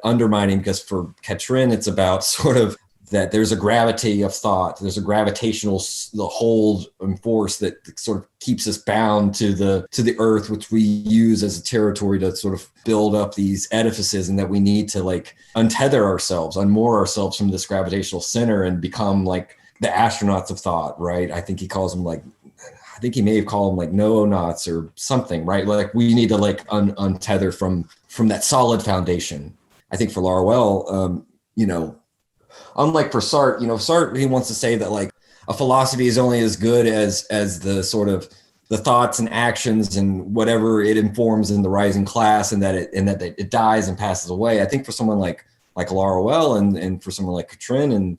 undermining, because for Catrin, it's about sort of that there's a gravity of thought, there's a gravitational hold and force that sort of keeps us bound to the earth, which we use as a territory to sort of build up these edifices, and that we need to like unmoor ourselves from this gravitational center and become like the astronauts of thought, right? I think he may have called them like noonauts or something, right? Like we need to like untether from that solid foundation. I think for Laruelle, unlike for Sartre, Sartre, he wants to say that like a philosophy is only as good as the sort of the thoughts and actions and whatever it informs in the rising class, and that it dies and passes away. I think for someone like Laruelle and for someone like Catrin and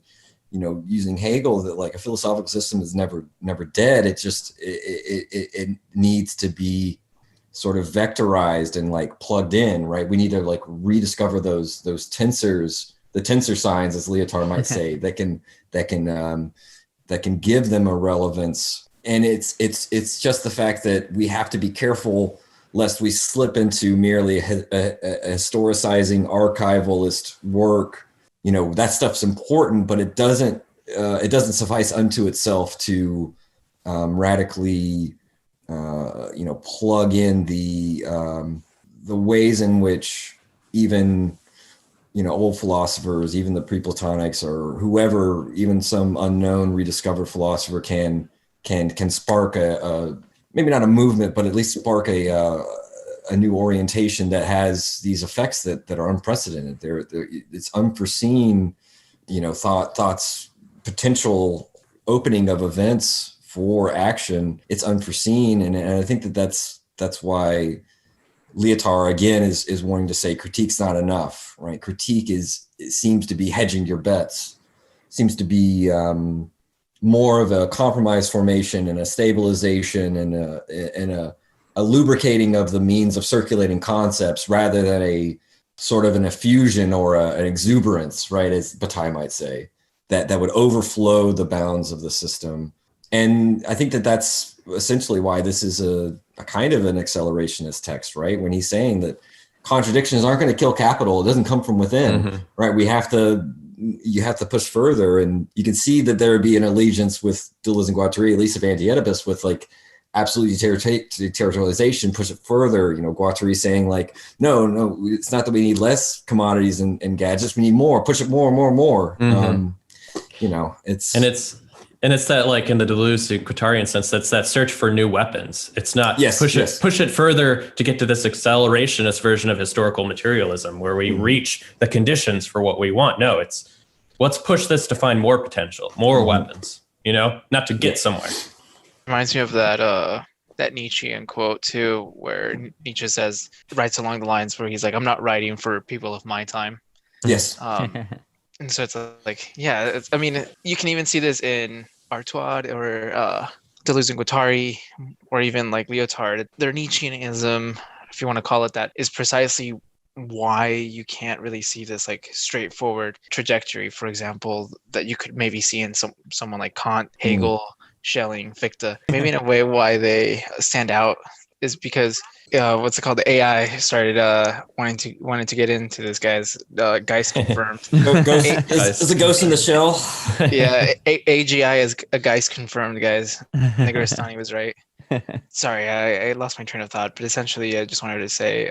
using Hegel, that like a philosophical system is never dead. It just it needs to be sort of vectorized and like plugged in, right? We need to like rediscover those tensors, the tensor signs, as Lyotard might say, that can give them a relevance. And it's just the fact that we have to be careful lest we slip into merely a historicizing archivalist work. That stuff's important, but it doesn't suffice unto itself to radically plug in the ways in which even old philosophers, even the pre-Platonics or whoever, even some unknown rediscovered philosopher can spark a maybe not a movement, but at least spark a new orientation that has these effects that are unprecedented. It's unforeseen, thoughts, potential opening of events for action. It's unforeseen, and I think that's why Lyotard again is wanting to say critique's not enough, right? Critique seems to be hedging your bets, seems to be more of a compromise formation and a stabilization and a lubricating of the means of circulating concepts, rather than a sort of an effusion or an exuberance, right, as Bataille might say, that would overflow the bounds of the system. And I think that that's essentially why this is a kind of an accelerationist text, right? When he's saying that contradictions aren't going to kill capital. It doesn't come from within, right? You have to push further. And you can see that there would be an allegiance with Deleuze and Guattari, at least of anti-Oedipus, with like absolute deterritorialization, push it further. Guattari saying like, no, it's not that we need less commodities and gadgets. We need more, push it more and more and more. It's that, like, in the Deleuze Guattarian sense, that's that search for new weapons. It's not push it further to get to this accelerationist version of historical materialism where we reach the conditions for what we want. No, it's let's push this to find more potential, more weapons, not to get somewhere. Reminds me of that Nietzschean quote too, where Nietzsche writes along the lines where he's like, I'm not writing for people of my time. Yes. And so it's like, yeah, you can even see this in Artaud or Deleuze and Guattari, or even like Lyotard. Their Nietzscheanism, if you want to call it that, is precisely why you can't really see this like straightforward trajectory, for example, that you could maybe see in someone like Kant, Hegel, Schelling, Fichte. Maybe in a way why they stand out is because the AI started wanting to get into this guy's Geist confirmed. Is a ghost in the shell? Yeah, AGI is a Geist confirmed, guys. Negrestani was right. Sorry, I lost my train of thought, but essentially I just wanted to say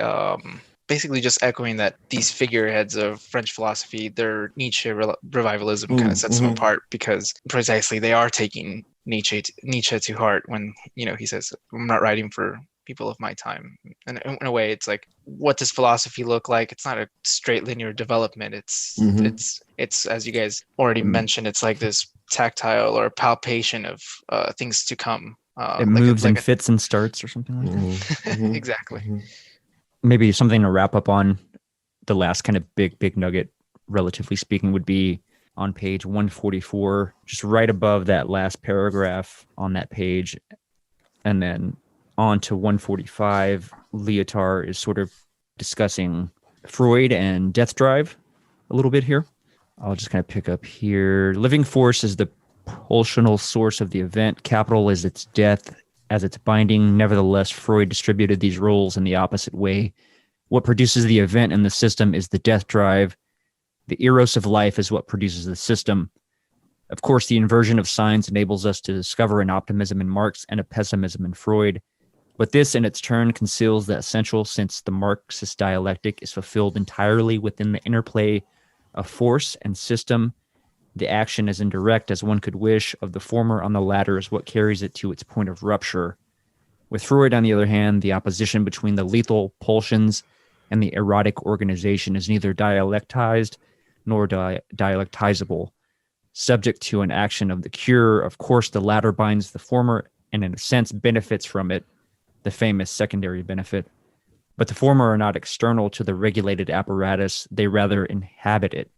basically just echoing that these figureheads of French philosophy, their Nietzsche revivalism kind of sets them apart, because precisely they are taking Nietzsche to heart when he says, I'm not writing for people of my time. And in a way, it's like, what does philosophy look like? It's not a straight linear development. It's as you guys already mentioned, it's like this tactile or palpation of things to come. It moves and fits and starts or something like that. Exactly. Maybe something to wrap up on. The last kind of big nugget, relatively speaking, would be on page 144, just right above that last paragraph on that page. And then on to 145, Lyotard is sort of discussing Freud and death drive a little bit here. I'll just kind of pick up here. Living force is the pulsional source of the event. Capital is its death as its binding. Nevertheless, Freud distributed these roles in the opposite way. What produces the event in the system is the death drive. The eros of life is what produces the system. Of course, the inversion of signs enables us to discover an optimism in Marx and a pessimism in Freud. But this, in its turn, conceals the essential, since the Marxist dialectic is fulfilled entirely within the interplay of force and system. The action is indirect, as one could wish, of the former on the latter is what carries it to its point of rupture. With Freud, on the other hand, the opposition between the lethal pulsions and the erotic organization is neither dialectized nor dialectizable. Subject to an action of the cure, of course, the latter binds the former and, in a sense, benefits from it, the famous secondary benefit. But the former are not external to the regulated apparatus, they rather inhabit it.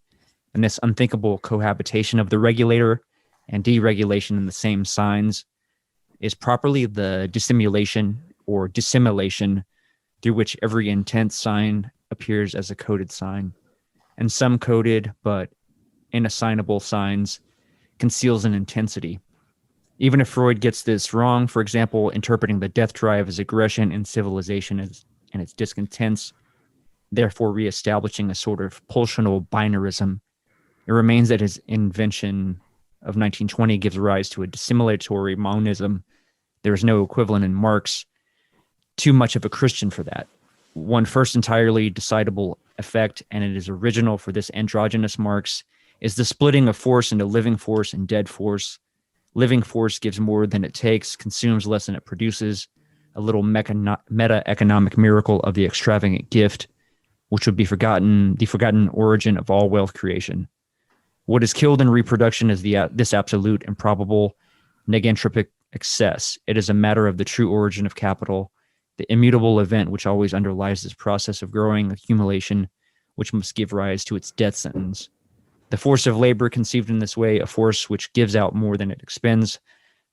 And this unthinkable cohabitation of the regulator and deregulation in the same signs is properly the dissimulation or dissimulation through which every intense sign appears as a coded sign. And some coded but inassignable signs conceals an intensity. Even if Freud gets this wrong, for example, interpreting the death drive as aggression and civilization and its discontents, therefore reestablishing a sort of pulsional binarism, it remains that his invention of 1920 gives rise to a dissimulatory monism. There is no equivalent in Marx. Too much of a Christian for that. One first entirely decidable effect, and it is original for this androgynous Marx, is the splitting of force into living force and dead force. Living force gives more than it takes, consumes less than it produces, a little meta-economic miracle of the extravagant gift, which would be the forgotten origin of all wealth creation. What is killed in reproduction is this absolute, improbable, negentropic excess. It is a matter of the true origin of capital, the immutable event which always underlies this process of growing accumulation, which must give rise to its death sentence. The force of labor conceived in this way, a force which gives out more than it expends,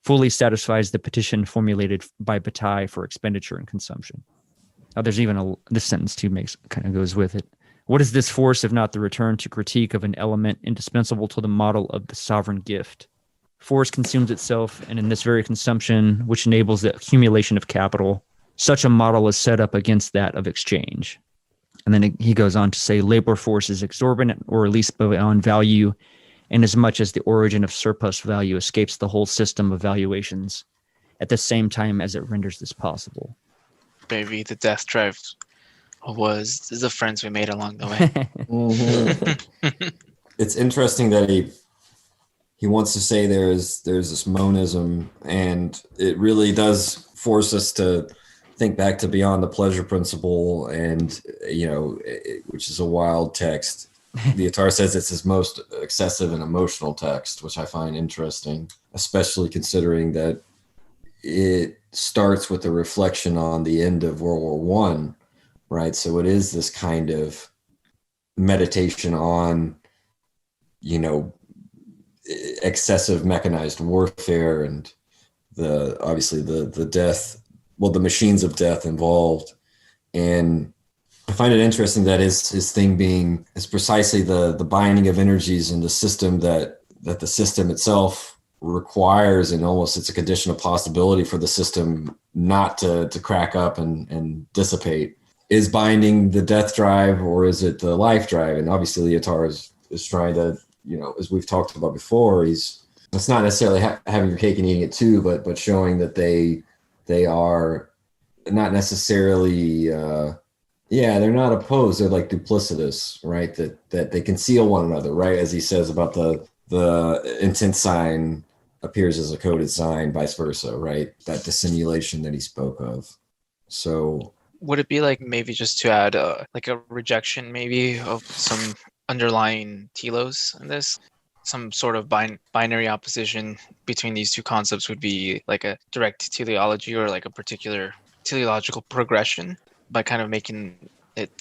fully satisfies the petition formulated by Bataille for expenditure and consumption. Now, there's even this sentence too kind of goes with it. What is this force if not the return to critique of an element indispensable to the model of the sovereign gift? force consumes itself, and in this very consumption, which enables the accumulation of capital, such a model is set up against that of exchange. And then he goes on to say labor force is exorbitant or at least beyond value, inasmuch as the origin of surplus value escapes the whole system of valuations at the same time as it renders this possible. Maybe the death drive was the friends we made along the way. Mhm. It's interesting that he wants to say there's this monism, and it really does force us to think back to Beyond the Pleasure Principle, and which is a wild text. Lyotard says it's his most excessive and emotional text, which I find interesting, especially considering that it starts with a reflection on the end of World War I, right? So it is this kind of meditation on, excessive mechanized warfare and obviously the death, the machines of death involved. And I find it interesting that his thing is precisely the binding of energies in the system that the system itself requires, and almost it's a condition of possibility for the system not to crack up and dissipate. Is binding the death drive, or is it the life drive? And obviously Lyotard is trying to, as we've talked about before, it's not necessarily having your cake and eating it too, but showing that they are not necessarily they're not opposed. They're like duplicitous, right? That they conceal one another, right? As he says about the intent sign appears as a coded sign, vice versa, right? That dissimulation that he spoke of. So would it be like maybe just to add like a rejection maybe of some underlying telos in this? Some sort of binary opposition between these two concepts would be like a direct teleology or like a particular teleological progression, by kind of making it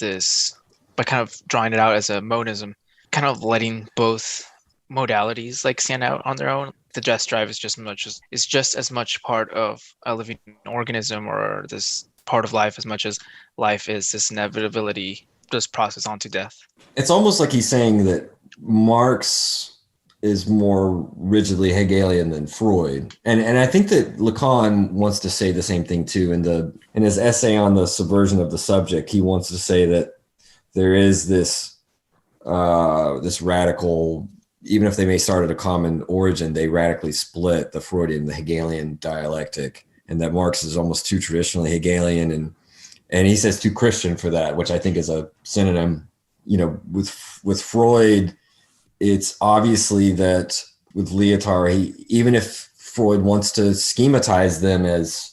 by kind of drawing it out as a monism, kind of letting both modalities like stand out on their own. The death drive is just as much part of a living organism or this part of life as much as life is this inevitability, just process onto death. It's almost like he's saying that Marx is more rigidly Hegelian than Freud. And I think that Lacan wants to say the same thing too. In his essay on the subversion of the subject, he wants to say that there is this radical, even if they may start at a common origin, they radically split the Freudian, the Hegelian dialectic, and that Marx is almost too traditionally Hegelian, and he says too Christian for that, which I think is a synonym. With Freud, it's obviously that with Lyotard, even if Freud wants to schematize them as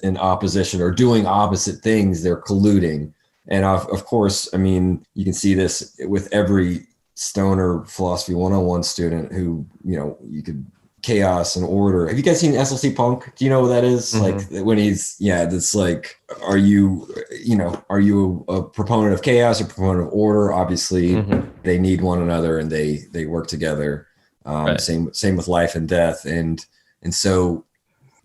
in opposition or doing opposite things, they're colluding. And of course, I mean, you can see this with every stoner philosophy 101 student who, you could chaos and order. Have you guys seen SLC Punk? Do you know what that is? Mm-hmm. Like when it's like, are you a proponent of chaos or proponent of order? Obviously, mm-hmm. They need one another and they work together. Right. Same with life and death. And so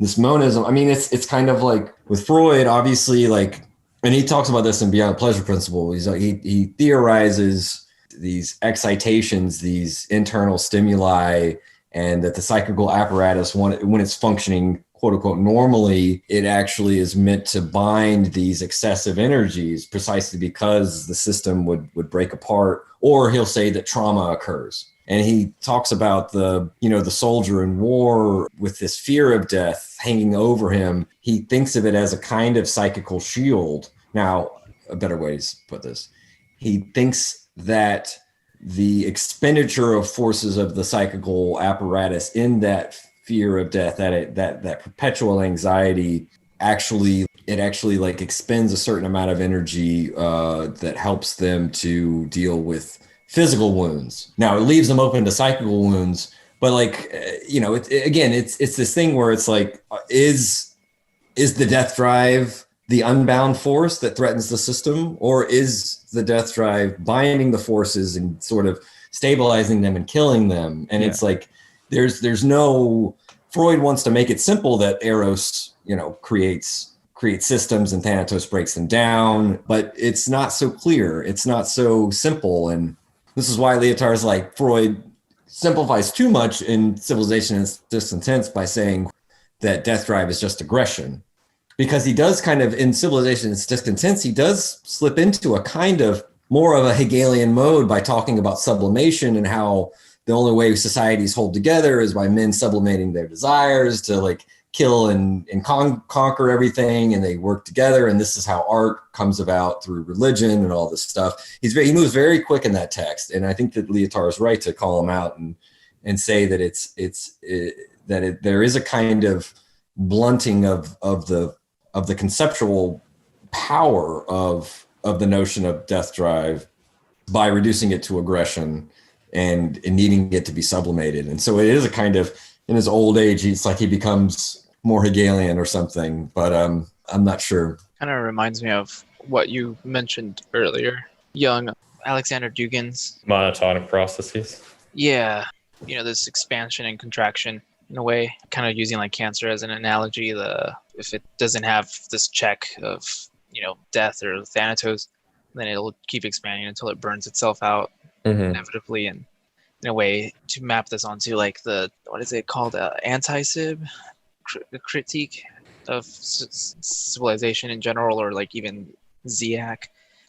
this monism, I mean, it's kind of like with Freud, obviously, like, and he talks about this in Beyond the Pleasure Principle. He's like, he theorizes these excitations, these internal stimuli, and that the psychical apparatus, when it's functioning, quote unquote, normally, it actually is meant to bind these excessive energies precisely because the system would break apart, or he'll say that trauma occurs. And he talks about the soldier in war with this fear of death hanging over him. He thinks of it as a kind of psychical shield. Now, a better way to put this, he thinks that the expenditure of forces of the psychical apparatus in that fear of death, that perpetual anxiety, actually like expends a certain amount of energy that helps them to deal with physical wounds. Now it leaves them open to psychical wounds, but it's this thing where it's like, is the death drive the unbound force that threatens the system, or is the death drive binding the forces and sort of stabilizing them and killing them? And it's like, there's no, Freud wants to make it simple that Eros, creates systems and Thanatos breaks them down, but it's not so clear. It's not so simple. And this is why Lyotard's like, Freud simplifies too much in Civilization in Distant Tense by saying that death drive is just aggression, because he does kind of, in Civilization in Distant Tense, he does slip into a kind of more of a Hegelian mode by talking about sublimation and how the only way societies hold together is by men sublimating their desires to like kill and conquer everything, and they work together. And this is how art comes about through religion and all this stuff. He moves very quick in that text, and I think that Lyotard is right to call him out and say that there is a kind of blunting of the conceptual power of the notion of death drive by reducing it to aggression and needing it to be sublimated. And so it is a kind of, in his old age, it's like he becomes more Hegelian or something, but I'm not sure. Kind of reminds me of what you mentioned earlier, young Alexander Dugin's Monotonic processes. Yeah, this expansion and contraction in a way, kind of using like cancer as an analogy. If it doesn't have this check of death or thanatos, then it'll keep expanding until it burns itself out inevitably. And in a way, to map this onto like what is it called, anti-sib critique of civilization in general, or like even Ziak.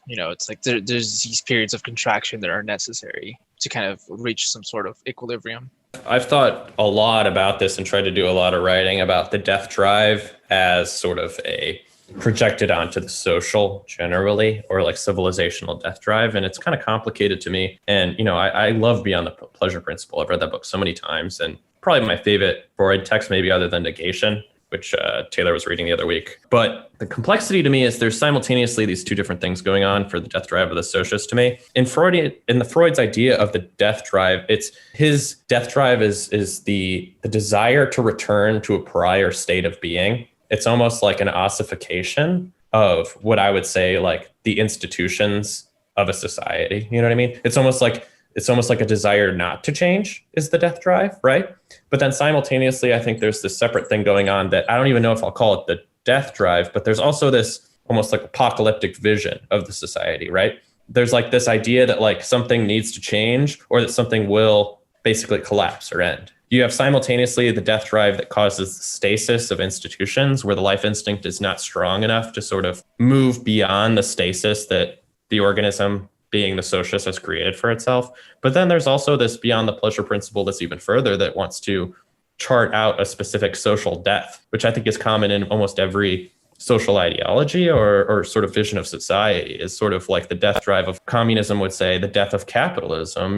It's like there's these periods of contraction that are necessary to kind of reach some sort of equilibrium. I've thought a lot about this and tried to do a lot of writing about the death drive as sort of a projected onto the social generally, or like civilizational death drive. And it's kind of complicated to me. And, I love Beyond the Pleasure Principle. I've read that book so many times, and probably my favorite Freud text, maybe other than Negation, which Taylor was reading the other week. But the complexity to me is there's simultaneously these two different things going on for the death drive of the socialist to me. In Freud's idea of the death drive, it's his death drive is the desire to return to a prior state of being. It's almost like an ossification of what I would say like the institutions of a society. You know what I mean? It's almost like a desire not to change is the death drive, right? But then simultaneously, I think there's this separate thing going on that I don't even know if I'll call it the death drive, but there's also this almost like apocalyptic vision of the society, right? There's like this idea that like something needs to change, or that something will basically collapse or end. You have simultaneously the death drive that causes the stasis of institutions, where the life instinct is not strong enough to sort of move beyond the stasis that the organism, being the socialist, has created for itself. But then there's also this Beyond the Pleasure Principle that's even further, that wants to chart out a specific social death, which I think is common in almost every social ideology or sort of vision of society, is sort of like the death drive of communism would say the death of capitalism,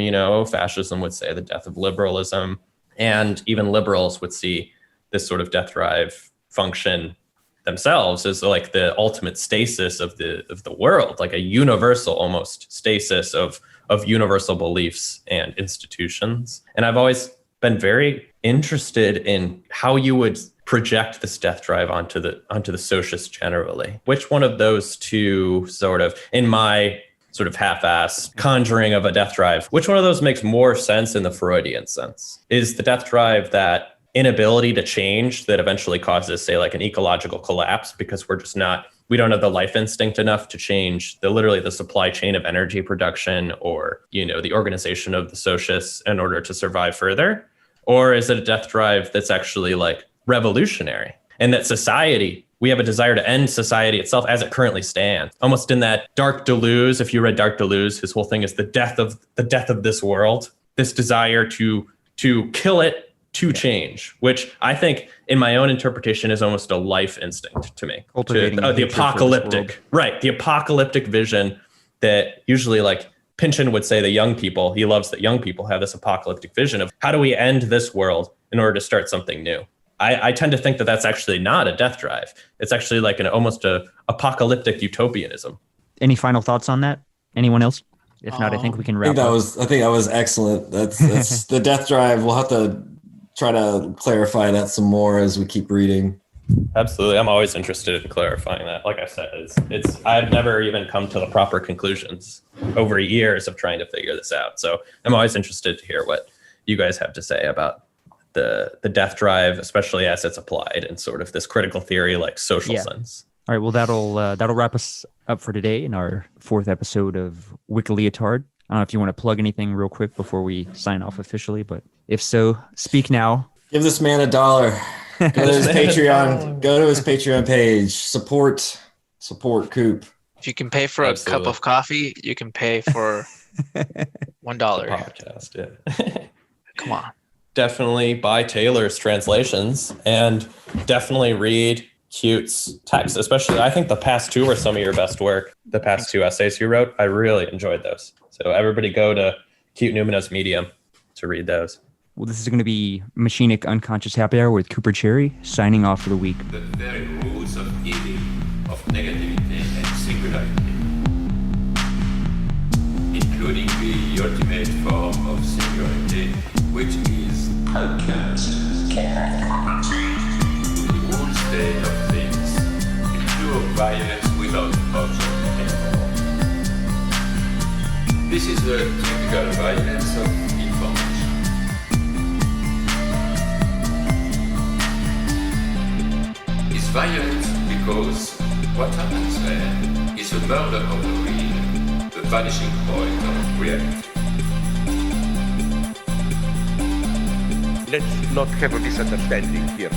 fascism would say the death of liberalism, and even liberals would see this sort of death drive function themselves as like the ultimate stasis of the world, like a universal almost stasis of universal beliefs and institutions. And I've always been very interested in how you would project this death drive onto the socialists generally. Which one of those two, sort of in my sort of half-assed conjuring of a death drive, which one of those makes more sense in the Freudian sense? Is the death drive that inability to change that eventually causes, say, like an ecological collapse because we don't have the life instinct enough to change literally the supply chain of energy production, or, the organization of the socialists in order to survive further? Or is it a death drive that's actually like revolutionary, and that society, we have a desire to end society itself as it currently stands? Almost in that Dark Deleuze, if you read Dark Deleuze, his whole thing is the death of this world, this desire to kill it, to change, which I think in my own interpretation is almost a life instinct to me. The apocalyptic, right? The apocalyptic vision that usually, like Pynchon would say, the young people, he loves that young people have this apocalyptic vision of how do we end this world in order to start something new. I tend to think that that's actually not a death drive. It's actually like almost a apocalyptic utopianism. Any final thoughts on that? Anyone else? If not, I think we can wrap up. I think that was excellent. That's the death drive. We'll have to try to clarify that some more as we keep reading. Absolutely. I'm always interested in clarifying that. Like I said, I've never even come to the proper conclusions over years of trying to figure this out. So I'm always interested to hear what you guys have to say about the death drive, especially as it's applied in sort of this critical theory, like social sense. All right. Well, that'll wrap us up for today in our 4th episode of Wiki Lyotard. I don't know if you want to plug anything real quick before we sign off officially, but if so, speak now. Give this man $1. Go to his Patreon. Go to his Patreon page. Support Coop. If you can pay for a cup of coffee, you can pay for $1. Podcast, yeah. Come on. Definitely buy Taylor's translations and definitely read Cute's text, especially I think the past 2 were some of your best work. The past 2 essays you wrote, I really enjoyed those. So everybody go to Cute Noumena's Medium to read those. Well, this is going to be Machinic Unconscious Happy Hour with Cooper Cherry, signing off for the week. The very roots of evil, of negativity and singularity, including the ultimate form of singularity, which is outcast, the whole state of things, the pure violence without object anymore. This is the typical violence of information. It's violent because what happens there is a murder of the real, the vanishing point of reality. Let's not have a misunderstanding here.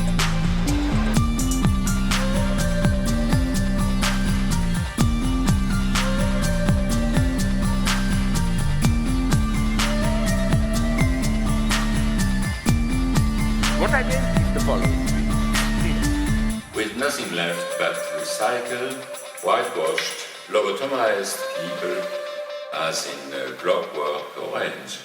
What I meant is the following. With nothing left but recycled, whitewashed, lobotomized people as in Clockwork Orange.